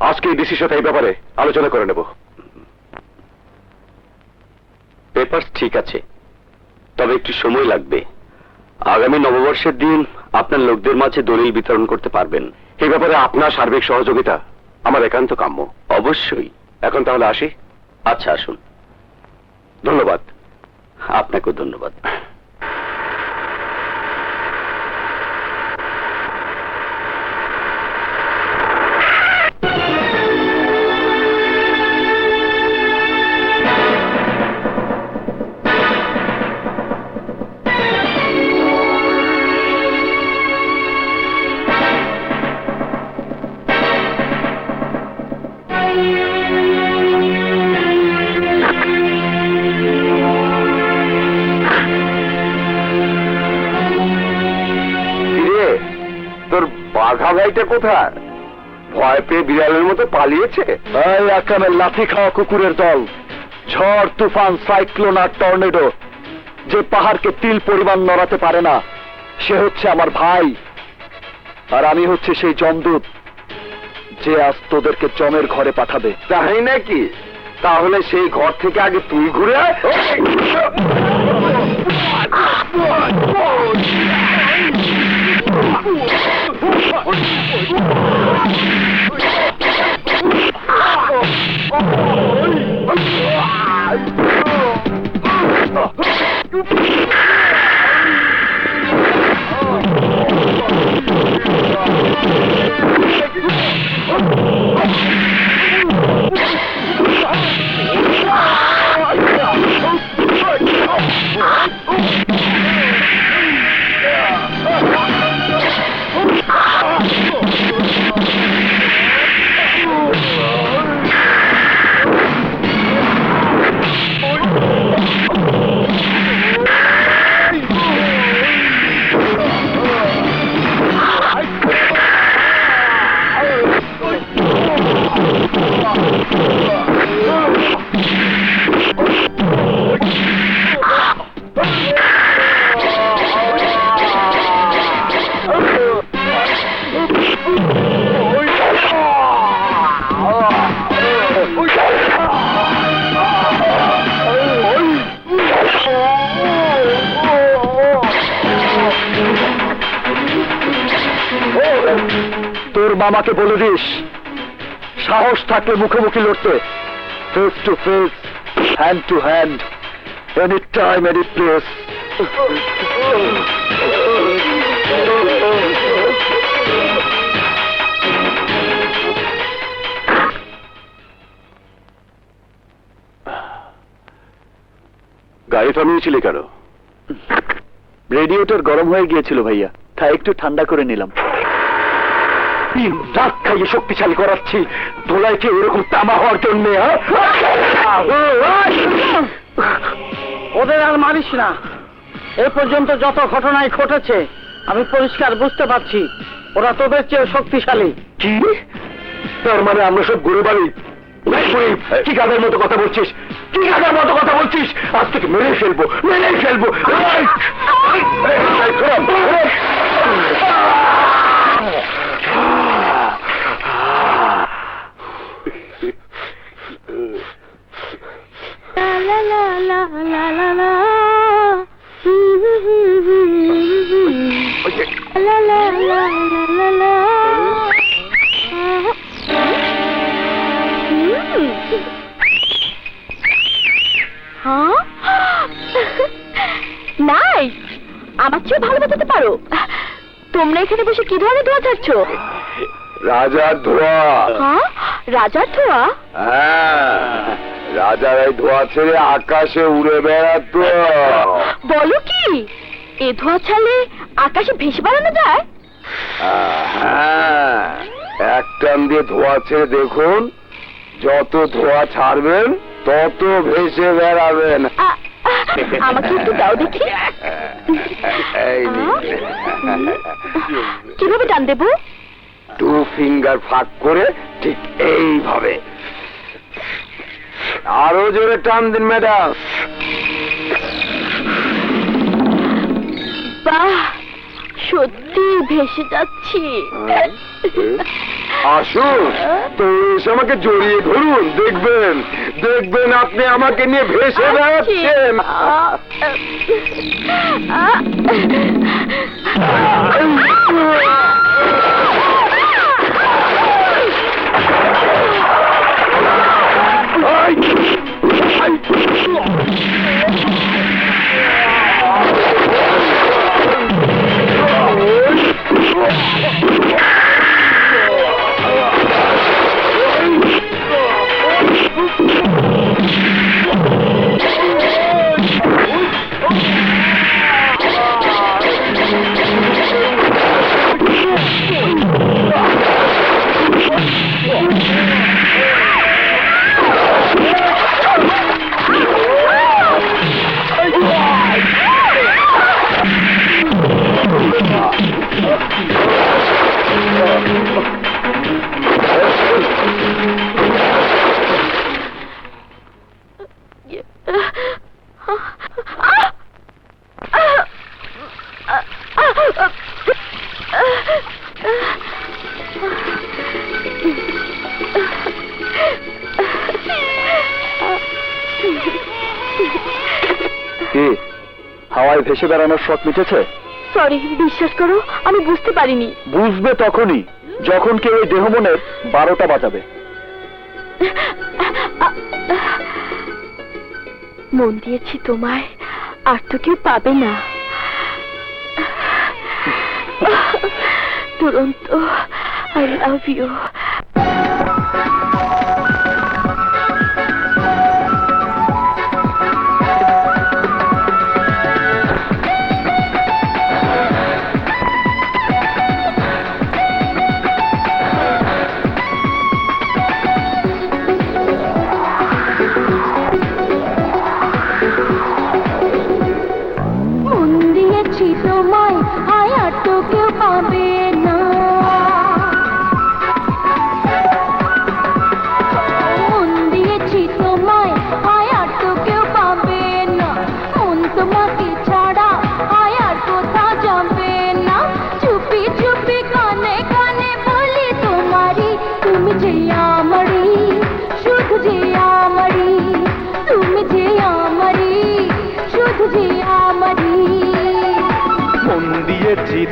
Speaker 1: আজকে ডিসির সাথে এই ব্যাপারে আলোচনা করে নেব।
Speaker 3: পেপার ঠিক আছে, তবে একটু সময় লাগবে। আগামী নববর্ষের দিন আপনার লোকদের মাঝে দলিল বিতরণ করতে পারবেন।
Speaker 1: এই ব্যাপারে আপনার সার্বিক সহযোগিতা আমার একান্ত কাম্য।
Speaker 3: অবশ্যই।
Speaker 1: এখন তাহলে আসি।
Speaker 3: আচ্ছা, আসুন।
Speaker 1: ধন্যবাদ।
Speaker 3: আপনাকেও ধন্যবাদ।
Speaker 1: কিরে, তোর বাঘা ভাইটা কোথায়? ভয় পেয়ে বিড়ালের মতো পালিয়েছে?
Speaker 3: এই আকরামের লাঠি খাওয়া কুকুরের দল, ঝড় তুফান সাইক্লোন আর টর্নেডো, যে পাহাড়কে তিল পরিমাণ নড়াতে পারে না, সে হচ্ছে আমার ভাই। আর আমি হচ্ছে সেই যমদূত, যে আজ তোদেরকে জমের ঘরে পাঠাবে।
Speaker 1: তাই নাকি? তাহলে সেই ঘর থেকে আগে তুই ঘুরে আয়।
Speaker 3: তোর মামাকে বলে দিস, সাহস থাকলে মুখোমুখি লড়তে, face to face, hand to hand, any time any place.
Speaker 1: গাড়ি থামিয়েছিলি কেন?
Speaker 3: রেডিয়েটর গরম হয়ে গিয়েছিল ভাইয়া, তাই একটু ঠান্ডা করে নিলাম।
Speaker 1: রাত খাইয়ে শক্তিশালী করাচ্ছি ধোলাইকে এরকম তামা হওয়ার জন্য।
Speaker 2: ওদের আর মারিস না। এ পর্যন্ত যত ঘটনাই ঘটেছে আমি পরিষ্কার বুঝতে পারছি ওরা তোদের চেয়ে শক্তিশালী।
Speaker 1: কি? তার মানে আমরা সব গরু বাড়ি? কি গাধার মতো কথা বলছিস? কি গাধার মতো কথা বলছিস? আজ থেকে মেরে ফেলবো, মেরে ফেলবো।
Speaker 4: La la la la la la. La la la la la la. হ্যাঁ, নাইস। আমার চেয়ে ভালো বাজাতে পারো। তোমরা এখানে বসে কি ধরনের ধোয়া ছাড়ছো?
Speaker 1: রাজার ধোয়া।
Speaker 4: হ্যাঁ, রাজার ধোয়া?
Speaker 1: হ্যাঁ, রাজার এই ধোয়া ছেড়ে আকাশে উড়ে বেড়াতো।
Speaker 4: বলো কি, এ ধোয়া ছাড়লে আকাশে ভেসে বেড়ানো যায়?
Speaker 1: হ্যাঁ, এক টান দিয়ে ধোয়া ছেড়ে দেখুন, যত ধোয়া ছাড়বেন তত ভেসে বেড়াবেন।
Speaker 4: আমাকে একটু দাও দেখি।
Speaker 1: এই নিন।
Speaker 4: কিভাবে টান দেবো?
Speaker 1: 2 ফিঙ্গার ফাঁক করে ঠিক এইভাবে। আরো জোরে টান দিন ম্যাডাম।
Speaker 4: বাহ, সত্যি ভেসে যাচ্ছি।
Speaker 1: আসুন তো, এসে আমাকে জড়িয়ে ধরুন, দেখবেন দেখবেন আপনি আমাকে নিয়ে ভেসে বেড়াচ্ছেন।
Speaker 3: কি হাওয়ায় ভেসে বেড়ানোর শখ মিটেছে?
Speaker 4: সরি, বিশ্বাস করো আমি বুঝতে পারিনি।
Speaker 3: বুঝবে তখনই যখন কেউ এই দেহ মনের 12টা বাজাবে।
Speaker 4: মন দিয়েছি তোমায়, আর তো কেউ পাবে না। দুরন্ত, আই লাভ ইউ।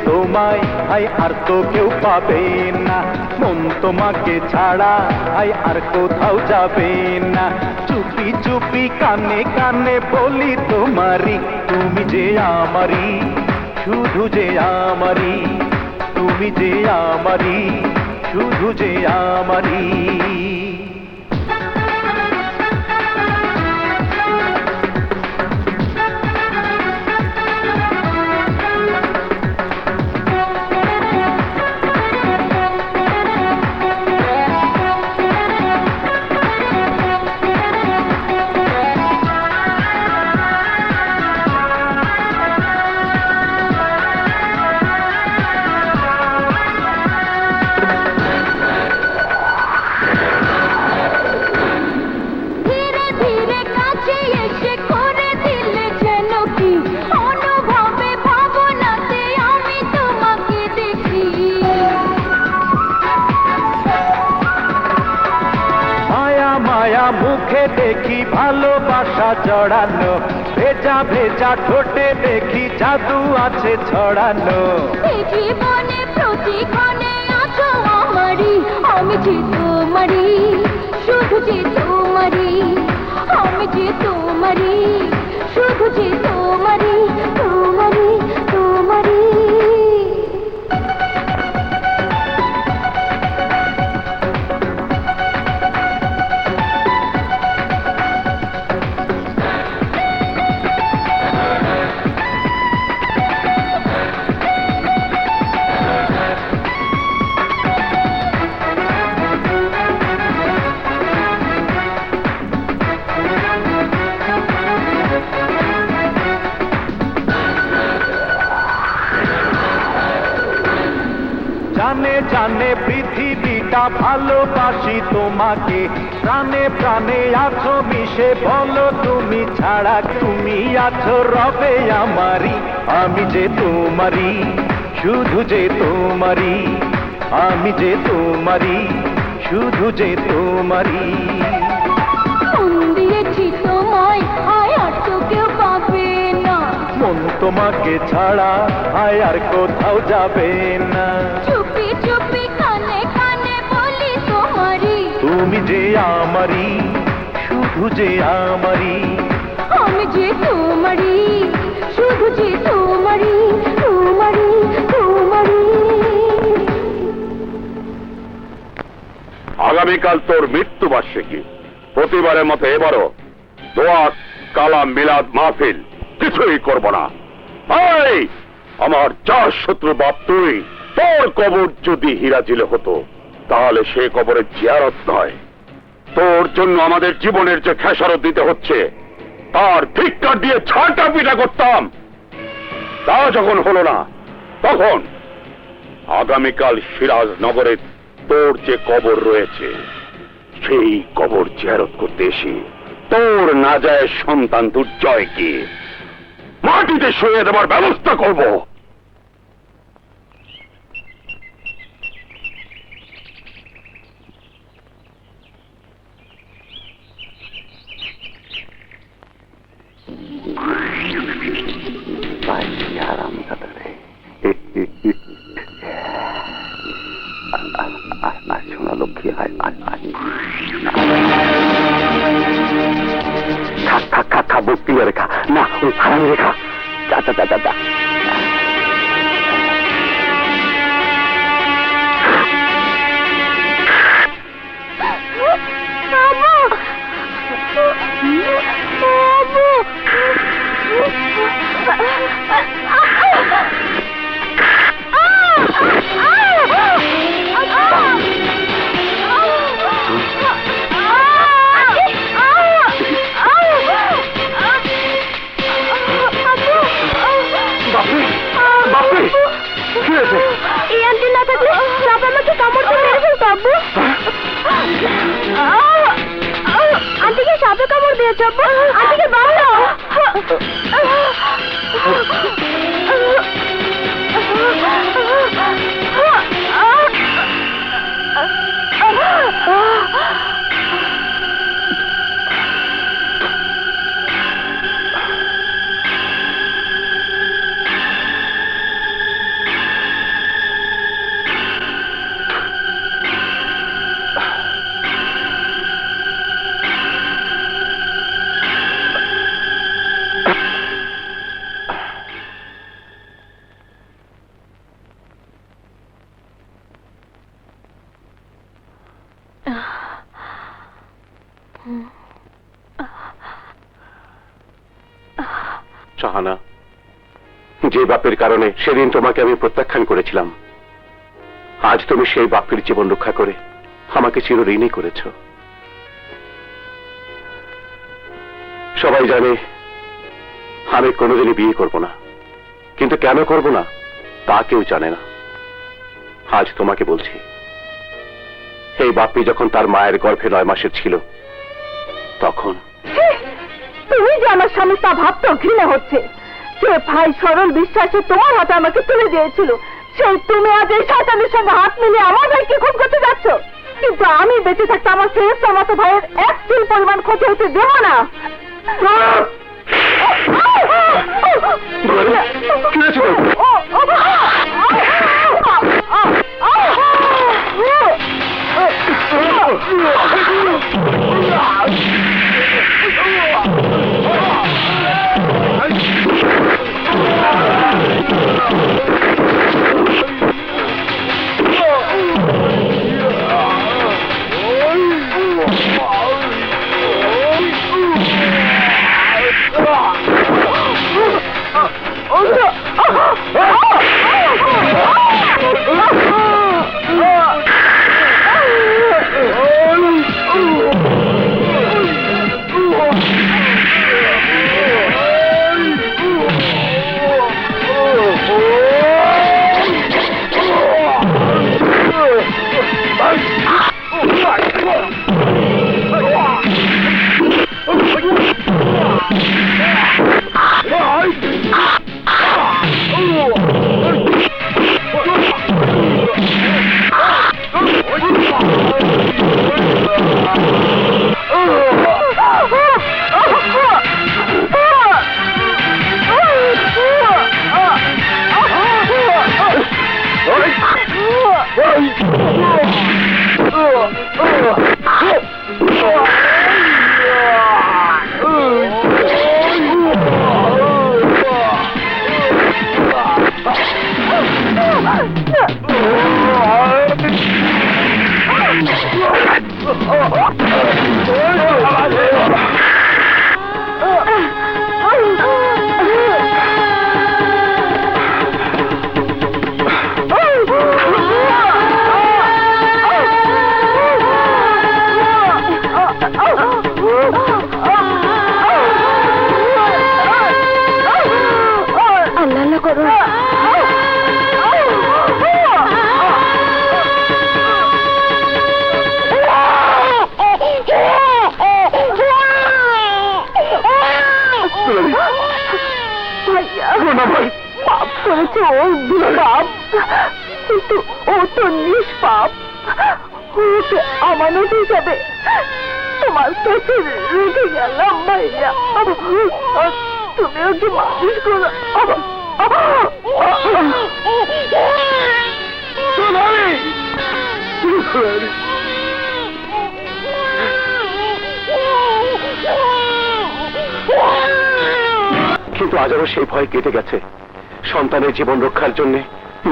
Speaker 5: তোমায় আই আর তো কেউ পাবে না, মন তোমাকে ছাড়া আই আর কোথাও যাবে না। চুপি চুপি কানে কানে বলি তোমারি, তুমি যে আমারি, শুধু যে আমারি, তুমি যে আমারি, শুধু যে আমারি। মুখে দেখি ভালোবাসা জড়ানো, ভেজা ভেজা ঠোঁটে দেখি জাদু আছে ছড়ানো।
Speaker 4: জীবনে প্রতিক্ষণে আছো আমারি, আমি যে তোমারি, শুধু যে তোমারি, আমি যে তোমারি, শুধু যে তোমারি, তোমারি, তোমারি।
Speaker 5: জানে পৃথিবীটা, ভালোবাসি তোমাকে প্রাণে প্রাণে আছো মিশে, বলো তুমি ছাড়া তুমি আছো রবে আমারই, আমি যে তোমারই, শুধু যে তোমারই, আমি যে তোমারই, শুধু যে তোমারই।
Speaker 4: মন দিয়েছি তোমায়, আয় আর তো কেউ পাবে না।
Speaker 5: মন তোমাকে ছাড়া আয় আর কোথাও যাবে না।
Speaker 4: চুপি চুপি কানে কানে বলি তোমারই,
Speaker 5: তুমি যে আমারই, শুধু যে আমারই,
Speaker 4: আমি যে তোমারই, শুধু যে তোমারই, তোমারই, তোমারই।
Speaker 1: আগামীকাল তোর মৃত্যুবার্ষিকী, প্রতিবারের মতো এবারও দোয়া কালাম মিলাদ মাহফিল কিছুই করব না। এই আমার যার শত্রু বাপ তুই, তোর কবর যদি হীরাজিলে হতো তাহলে সে কবরের জিয়ারত নয়, তোর জন্য আমাদের জীবনের যে খেসারত দিতে হচ্ছে তার ধিক্কার দিয়ে ছাঁটা পিটা করতাম। তা যখন হলো না, তখন আগামীকাল সিরাজনগরে তোর যে কবর রয়েছে সেই কবর জিয়ারত করতে এসে তোর নাজায়েজ সন্তান দুর্জয়কে মাটিতে শুয়ে দেবার ব্যবস্থা করব। সোনা লক্ষ্মী, খা বক্তি রেখা না, ওই হারামি রেখা, যা যা যা যা যা।
Speaker 4: এই আন্টি না থাকলে সাপ আমাকে কামড় দিয়ে মেরে ফেলতো আব্বু। আন্টিকে সাপে কামড় দিয়েছে আব্বু, আন্টিকে বাঁচাও।
Speaker 1: শাহানা, যে বাপের কারণে সেদিন তোমাকে আমি প্রত্যাখ্যান করেছিলাম, আজ তুমি সেই বাপের জীবন রক্ষা করে আমাকে চিরঋণী করেছ। সবাই জানে আমি কোনোদিনই বিয়ে করব না, কিন্তু কেন করব না তা কেউ জানে না। আজ তোমাকে বলছি, এই বাপ্পি যখন তার মায়ের গর্ভে 9 মাসের ছিল তখন
Speaker 4: তুমি যে আমার স্বামী তা ভাবতেও ঘৃণা হচ্ছে। সে ভাই সরল বিশ্বাসে তোমার হাতে আমাকে তুলে দিয়েছিল, সেই তুমি আজ এই শয়তানের সঙ্গে হাত মিলিয়ে আমার ভাইকে খুন করতে যাচ্ছ। কিন্তু আমি বেঁচে থাকতে আমার শেষ মতো ভাইয়ের 1 তিল পরিমাণ ক্ষতি হতে দেব না।
Speaker 1: কি হয়েছে
Speaker 4: আল্লাহ করো। পাপ করেছে ও পাপ, কিন্তু ও তো নিষ্পাপ। ওকে আমানত হিসাবে তোমার কাছে রেখে গেলাম ভাইয়া। তুমি ওকে মানুষ করো।
Speaker 1: কিন্তু আজ আমার সেই ভয় কেটে গেছে। সন্তানের জীবন রক্ষার জন্য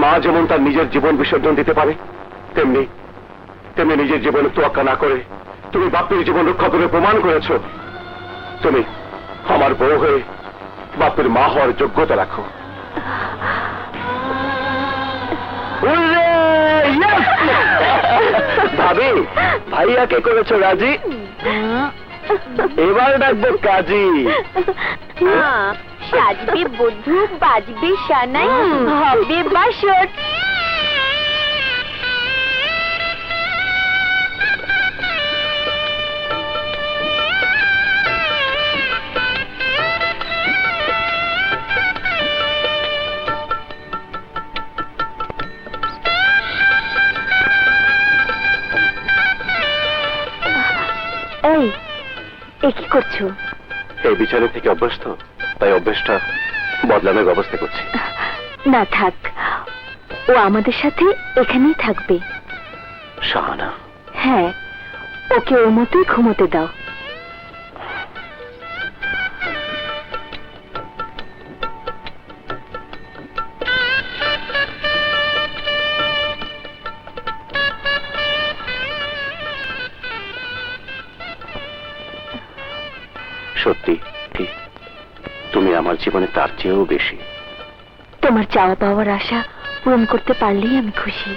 Speaker 1: মা যেমন তার নিজের জীবন বিসর্জন দিতে পারে, তেমনি তেমনি নিজের জীবনের তোয়াক্কা না করে তুমি বাপের জীবন রক্ষা করে প্রমাণ করেছ তুমি আমার বউ হয়ে বাপের মা হওয়ার যোগ্যতা রাখো। ভাবি, ভাইয়াকে করেছো রাজি, এবার ডাকবো কাজী।
Speaker 4: সাজবে বধূ, বাজবে সানাই, হবে বাসর। এই, এ কি করছো?
Speaker 1: এই বিছানা থেকে অভ্যস্ত, তাই অভ্যাসটা বদলানোর ব্যবস্থা করছি।
Speaker 4: না থাক, ও আমাদের সাথে এখানেই থাকবে।
Speaker 1: শাহানা,
Speaker 4: হ্যাঁ, ওকে ওর মতোই ঘুমোতে দাও।
Speaker 1: সত্যি তুমি আমার জীবনে তার চেয়েও বেশি।
Speaker 4: তোমার চাওয়া পাওয়ার আশা পূরণ করতে পারলেই আমি খুশি।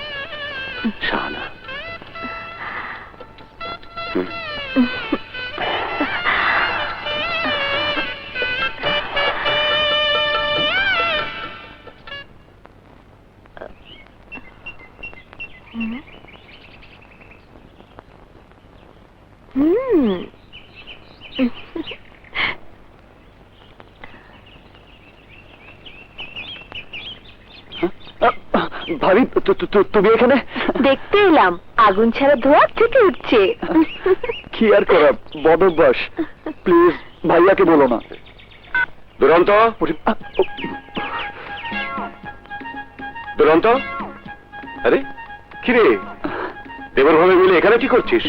Speaker 1: শাহানা, ভাবি তুমি এখানে?
Speaker 4: দেখতে এলাম আগুন ছাড়া ধোঁয়া থেকে উঠছে।
Speaker 1: কি আর করা, বদ অভ্যাস। প্লিজ ভাইয়াকে বলো না। দুরন্ত, দুরন্ত, আরে কি রে, দেবর ভাবে মিলে এখানে কি করছিস?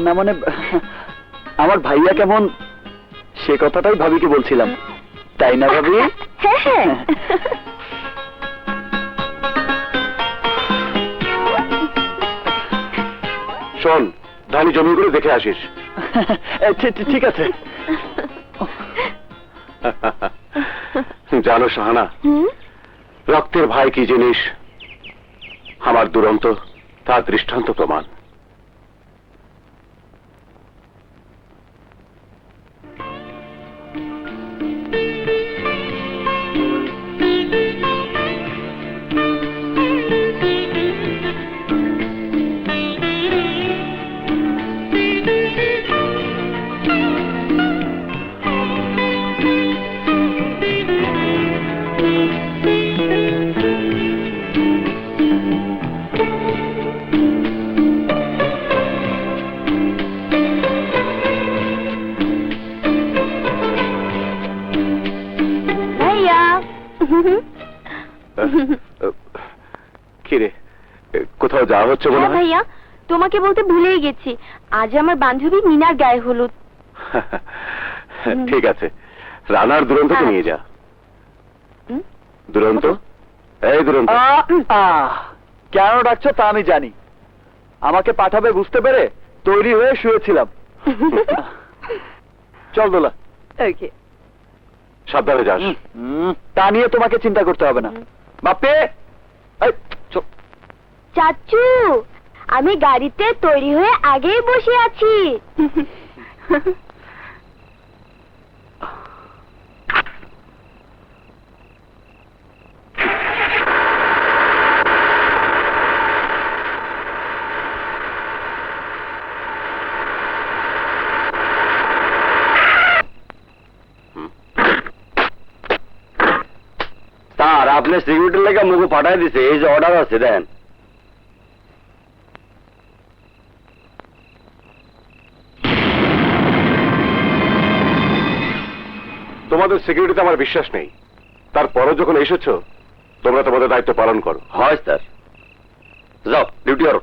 Speaker 1: না মানে আমার ভাইয়া কেমন সে কথাটাই ভাবিকে বলছিলাম, তাই না ভাবি?
Speaker 4: হ্যাঁ হ্যাঁ।
Speaker 1: শোন, ধানি জমিগুলো দেখে আসিস। ঠিক আছে। জানো শাহানা, রক্তের ভাই কি জিনিস আমার দুরন্ত তার দৃষ্টান্ত প্রমাণ। কি রে, কোথাও যাওয়া হচ্ছে মনে
Speaker 4: হ্যাঁ
Speaker 1: হয়?
Speaker 4: ভাইয়া, তোমাকে বলতে ভুলেই গেছি, আজ আমার বান্ধবী মিনার গায়ে হলুদ।
Speaker 1: ঠিক আছে, রানার দুরন্তকে নিয়ে যা।
Speaker 4: হুম?
Speaker 1: দুরন্ত, এই দুরন্ত।
Speaker 3: কেন ডাকছো তা আমি জানি। আমাকে পাঠাবে বুঝতে পেরে তৈরি হয়ে শুয়েছিলাম। চল দোলা।
Speaker 4: ওকে।
Speaker 1: সাবধানে যাস।
Speaker 3: তা নিয়ে তোমাকে চিন্তা করতে হবে না। বাপে, এই, চল।
Speaker 4: চাচু, আমি গাড়িতে তৈরি হয়ে আগেই বসে আছি।
Speaker 3: স্যার, আপনি সিকিউরিটির লেগে মুখে পাঠাই দিছে, এই যে অর্ডার আছে দেন।
Speaker 1: তোমাদের সিকিউরিটিতে আমার বিশ্বাস নেই, তারপরও যখন এসেছো তোমরা তোমাদের দায়িত্ব পালন করো।
Speaker 3: হয় স্যার, যাও ডিউটি করো।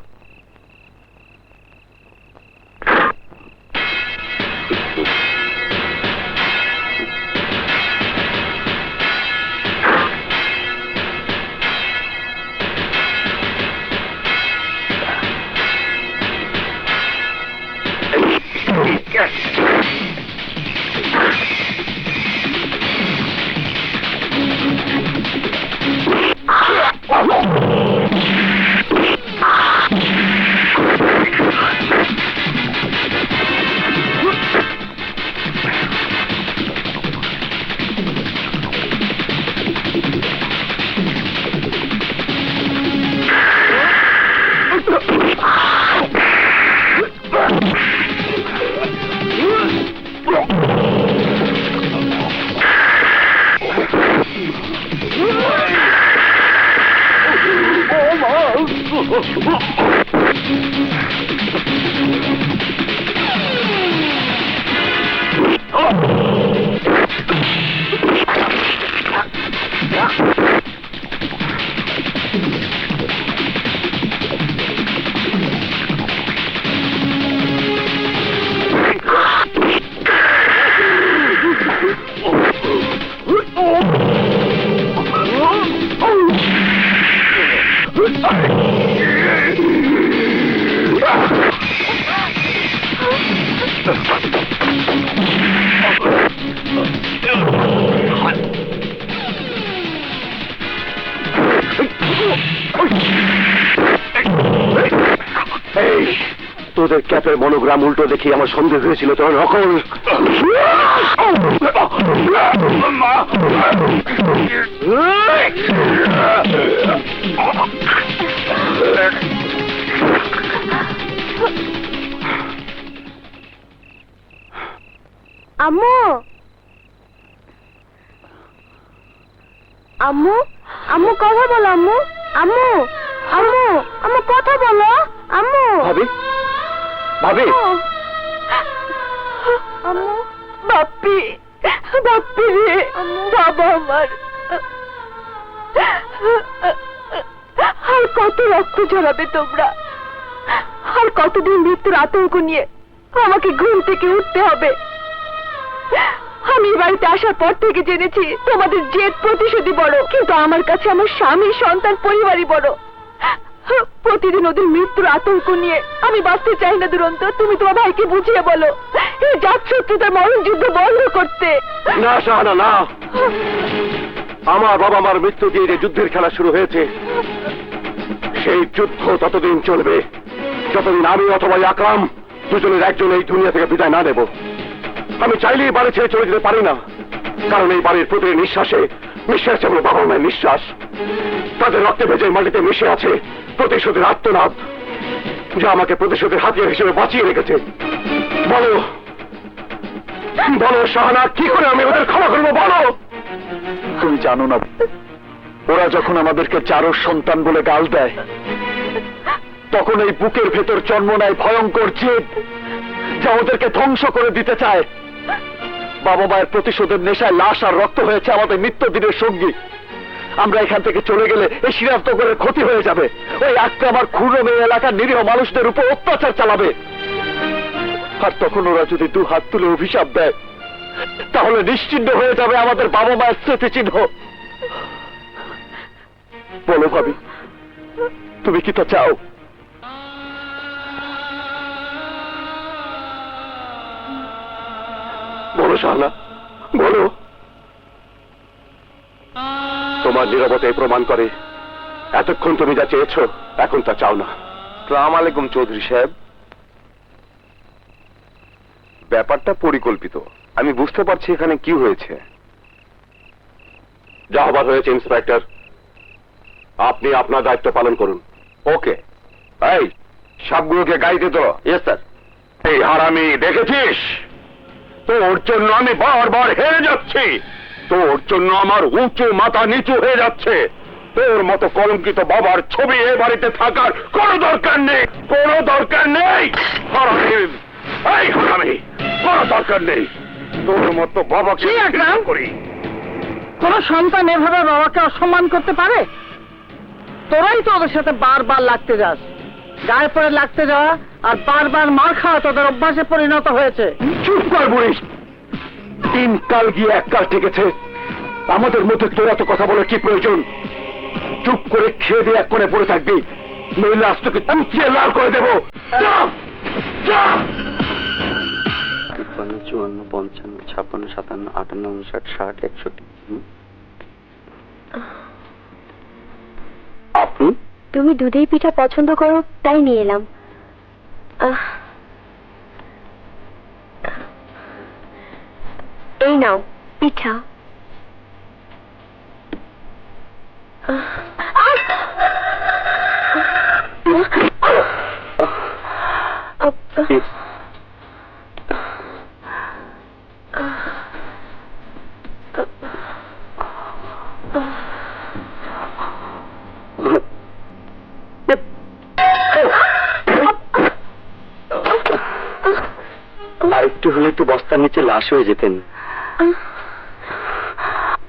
Speaker 1: এই, তোদের ক্যাপের মনোগ্রাম উল্টো দেখি আমার সন্দেহ হয়েছিল, তোর নকল।
Speaker 4: আম্মু, আম্মু, আম্মু কথা বলো। আম্মু, আম্মু, আম্মু, আম্মু কথা বলো। আম্মু,
Speaker 1: ভাবি, ভাবি,
Speaker 4: আম্মু, বাপ্পি, বাপ্পি রে, বাবা আমার। আর কত রক্ত ঝরাবে তোমরা? আর কতদিন মৃত্যুর আতঙ্ক নিয়ে আমাকে ঘুম থেকে উঠতে হবে? আমি এই বাড়িতে আসার পর থেকে জেনেছি তোমাদের জেদ প্রতিশোধী বড়, কিন্তু আমার কাছে আমার স্বামী, সন্তান, পরিবারই বড়। প্রতিদিন ওদের মৃত্যুর আতঙ্ক নিয়ে আমি বাঁচতে চাই না। দুরন্ত, তুমি তোমার ভাইকে বুঝিয়ে বলো এই জাত শত্রুতার মরণ যুদ্ধ বন্ধ করতে।
Speaker 1: না শাহানা, না। আমার বাবা মার মৃত্যু দিয়ে যে যুদ্ধের খেলা শুরু হয়েছে, সেই যুদ্ধ ততদিন চলবে যতদিন আমি অথবা আকরাম দুজনের একজন এই দুনিয়া থেকে বিদায় না দেব। আমি চাইলেই বাড়ি ছেড়ে চলে যেতে পারি না, কারণ এই বাড়ির প্রতিটি নিঃশ্বাসে মিশে আছে আমার বাবা মায়ের নিঃশ্বাস। তাদের রক্তে ভেজে মাটিতে মিশে আছে প্রতিশোধের আত্মনাদ, যা আমাকে প্রতিশোধের হাতিয়ার হিসেবে বাঁচিয়ে রেখেছে। বলো, বলো শাহানা, কি করে আমি ওদের ক্ষমা করবো? বলো।
Speaker 3: তুমি জানো না, ওরা যখন আমাদেরকে চারর সন্তান বলে গাল দেয়, তখন এই বুকের ভেতর জন্ম নেয় ভয়ঙ্কর জেদ, যা ওদেরকে ধ্বংস করে দিতে চায়। বাবা মায়ের প্রতিশোধের নেশায় লাশ আর রক্ত হয়েছে আমাদের নিত্যদিনের সঙ্গী। আমরা এখান থেকে চলে গেলে এই সিরাজনগরের ক্ষতি হয়ে যাবে। ওই আকরাম আর খুররম এই এলাকার নিরীহ মানুষদের উপর অত্যাচার চালাবে। আর তখন ওরা যদি দু হাত তুলে অভিশাপ দেয়, তাহলে নিশ্চিহ্ন হয়ে যাবে আমাদের বাবা মায়ের স্মৃতিচিহ্ন। বলো ভাবি, তুমি কি তা চাও? বলো শাহলা, বলো। তোমার নীরবতায় প্রমাণ করে এতক্ষণ তুমি যা চেয়েছো এখন তা চাও না।
Speaker 1: সালাম আলাইকুম চৌধুরী সাহেব। ব্যাপারটা পরিকল্পিত, আমি বুঝতে পারছি এখানে কি হয়েছে।
Speaker 3: যা হবার হয়েছে ইন্সপেক্টর, আপনি আপনার দায়িত্ব পালন করুন।
Speaker 1: ওকে। এই সবগুলোকে গাড়িতে তোলো।
Speaker 3: Yes sir.
Speaker 1: এই হারামি, দেখেছিস তোর জন্য আমি বারবার হেরে যাচ্ছি, তোর জন্য আমার উঁচু মাথা নিচু হয়ে যাচ্ছে। তোর মতো কলঙ্কিত বাবার ছবি এ বাড়িতে থাকার কোনো দরকার নেই, কোনো দরকার নেই। হারামি, এই হারামি, কোনো দরকার নেই। তোর মতো বাবাকে
Speaker 2: কি আকরাম?
Speaker 1: ঘৃণা করি।
Speaker 2: কোন সন্তান এভাবে বাবাকে অসম্মান করতে পারে? তোরাই তো ওদের সাথে বারবার লাগতে যাস। গায়ে পড়ে লাগতে যাওয়া আর বারবার মার খাওয়া তোদের অভ্যাসে পরিণত হয়েছে।
Speaker 3: চুপ কর বুড়ি। তিন কাল গিয়ে এক কাল ঠেকেছে, আমাদের মধ্যে তোর এত কথা বলার কি প্রয়োজন? চুপ করে খেয়ে দিয়ে এক কোণে পড়ে থাকবি, নইলে আজ তোকে কুচিয়ে লাল করে দেবো। যা! যা!
Speaker 6: 53, 54, 55, 57, 58, 59, 60, 61।
Speaker 3: আপনি?
Speaker 4: তুমি দুধের পিঠা পছন্দ করো তাই নিয়ে এলাম। এই নাও পিঠা।
Speaker 6: আর একটু হলে তো বস্তার নিচে লাশ হয়ে যেতেন।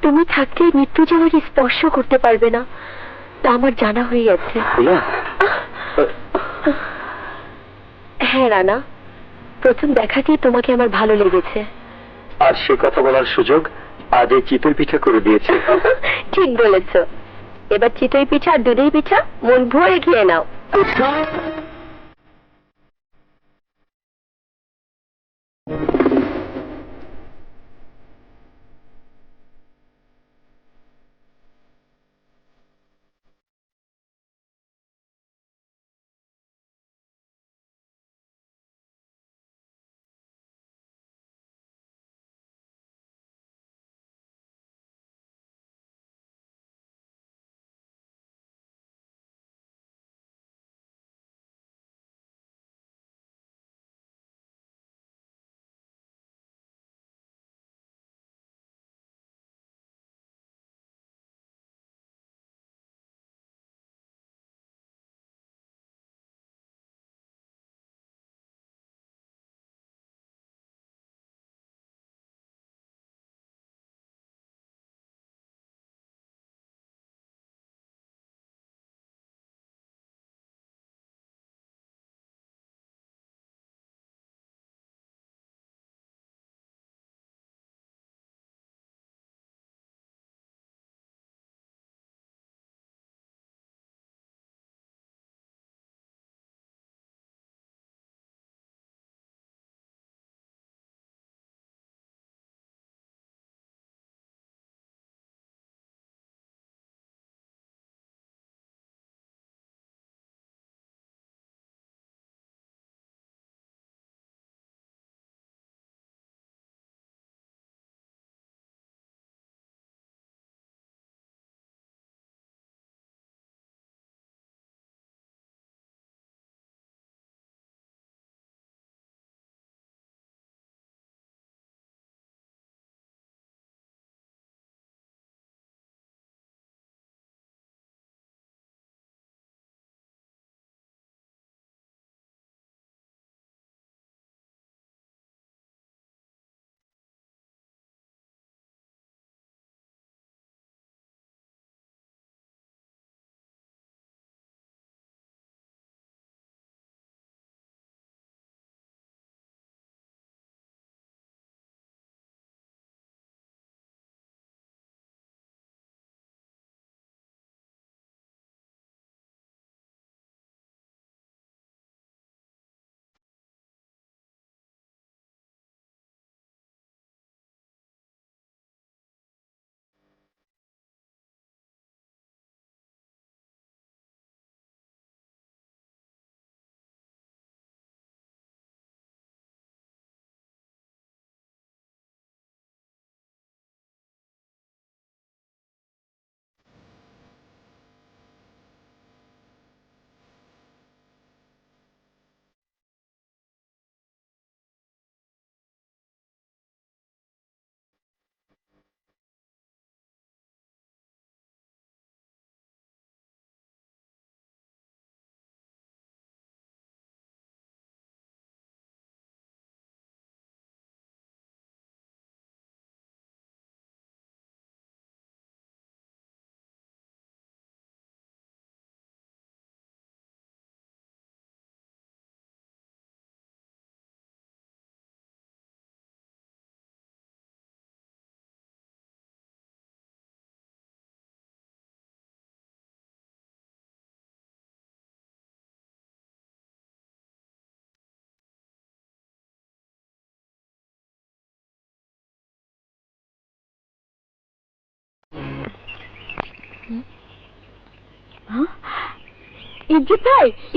Speaker 4: তুমি থাকতে মৃত্যু যে আমাকে স্পর্শ করতে পারবে না তা আমার জানা হয়ে গেছে।
Speaker 6: ফুলা,
Speaker 4: হ্যাঁ রানা, প্রথম দেখাতেই তোমাকে আমার ভালো লেগেছে।
Speaker 6: আর সে কথা বলার সুযোগ আজ এই চিতই পিঠা করে দিয়েছে।
Speaker 4: ঠিক বলেছ। এবার চিতই পিঠা আর দুধের পিঠা মন ভরে খেয়ে নাও।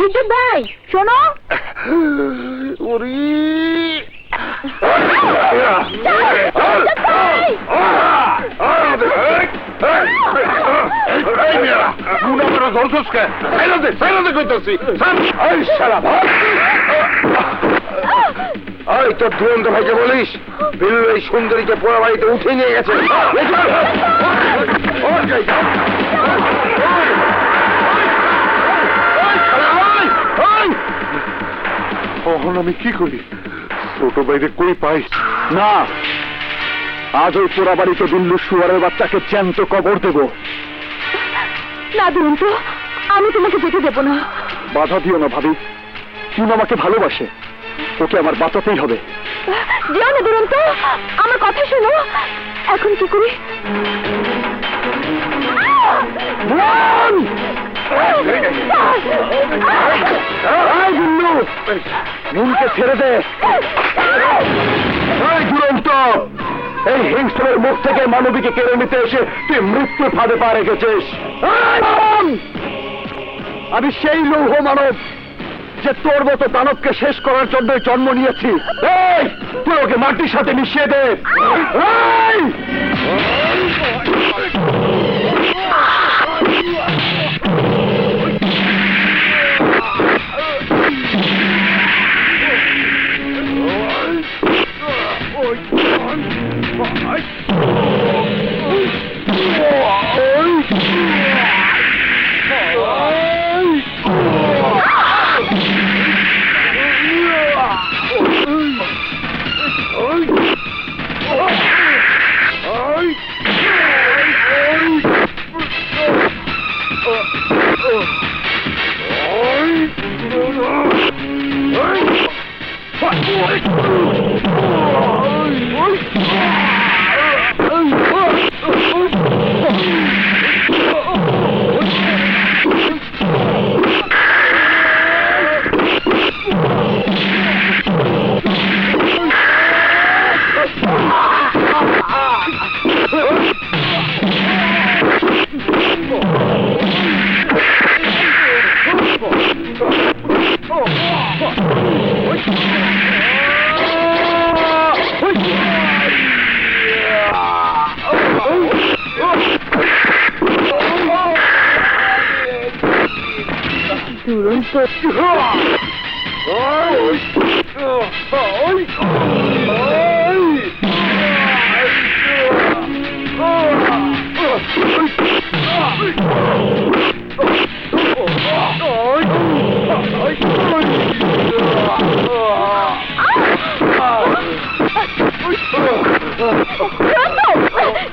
Speaker 4: ইজ্জত ভাই শোনো।
Speaker 1: তোর দুরন্ত ভাইকে বলিস বিল্লু এই সুন্দরীকে পোড়া বাড়িতে উঠে নিয়ে গেছে।
Speaker 3: তখন আমি কি করি? ছোট বাইরে কই পাই না। আজ ওই পোড়া বাড়িতে বিল্লু শুয়ারের বাচ্চাকে জ্যান্ত কবর দেব।
Speaker 4: না দুরন্ত, আমি তোমাকে যেতে দেবো না।
Speaker 3: বাধা দিও না ভাবি, কিন আমাকে ভালোবাসে, ওকে আমার বাঁচাতেই হবে।
Speaker 4: যেও না দুরন্ত, আমার কথা শোনো। এখন কি করি?
Speaker 3: নুনকে ছেড়ে দে। দুরন্ত, এই হিংস্রের মুখ থেকে মানবীকে কেড়ে নিতে এসে তুই মৃত্যু ফাঁদে পা রেখেছিস। আমি সেই লৌহ মানব যে তোর মতো দানবকে শেষ করার জন্য জন্ম নিয়েছি। এই, তুই ওকে মাটির সাথে মিশিয়ে দে। এই!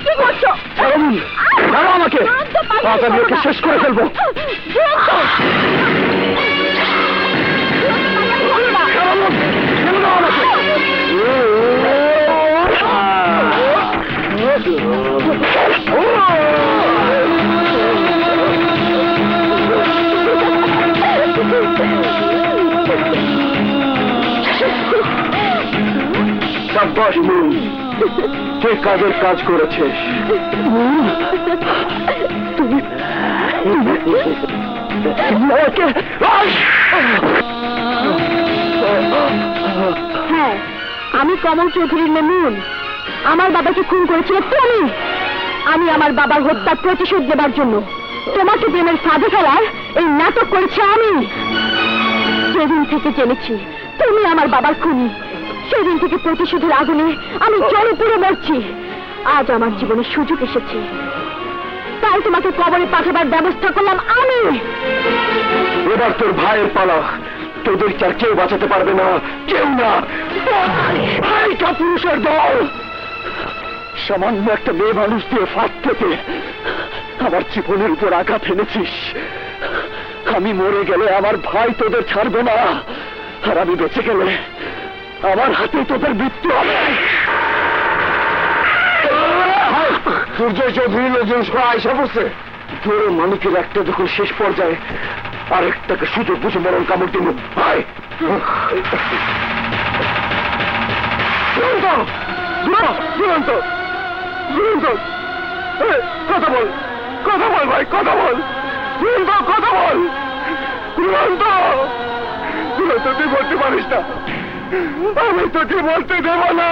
Speaker 4: কি করছো?
Speaker 3: আমাকে আমি ওকে শেষ করে ফেলবো। সাব্বাস নুন, তুই কাজের কাজ করেছিস।
Speaker 4: হ্যাঁ, আমি কমল চৌধুরীর মেমুন। আমার বাবাকে খুন করেছিল তুমি। আমি আমার বাবার হত্যার প্রতিশোধ দেবার জন্য তোমাকে প্রেমের ফাঁদে ফেলার এই নাটক করেছি আমি। যেদিন থেকে জেনেছি তুমি আমার বাবার খুনি, সেদিন থেকে প্রতিশোধের আগুনে আমি জ্বলে পুড়ে মরছি। আজ আমার জীবনে সুযোগ এসেছে, তাই তোমাকে কবরে পাঠাবার ব্যবস্থা করলাম আমি।
Speaker 3: এবার তোর ভাইয়ের পালা, তোদের চার কেউ বাঁচাতে পারবে না, কেউ না। পুরুষের দল সামান্য একটা মেয়ে মানুষ দিয়ে ফাঁদ থেকে আমার জীবনের উপর আঘাত এনেছিস। আমি মরে গেলে আমার ভাই তোদের ছাড়বে না, আর আমি বেঁচে গেলে আমার হাতে তোদের মৃত্যু হবে।
Speaker 1: দুর্জয় চৌধুরী লোকজন সবাই আয়সা পড়ছে।
Speaker 3: তোর মানিকের একটা যখন শেষ পর্যায়ে আরেকটাকে সুযোগ বুঝে মরণ কামড় দিব। কথা বল, কথা বল।
Speaker 1: বল ভাই, কথা বল। দুরন্ত, কথা বল। দুরন্ত, দুরন্ত, তুই বলতে পারিস না। আমি তোকে বলতে দেব না।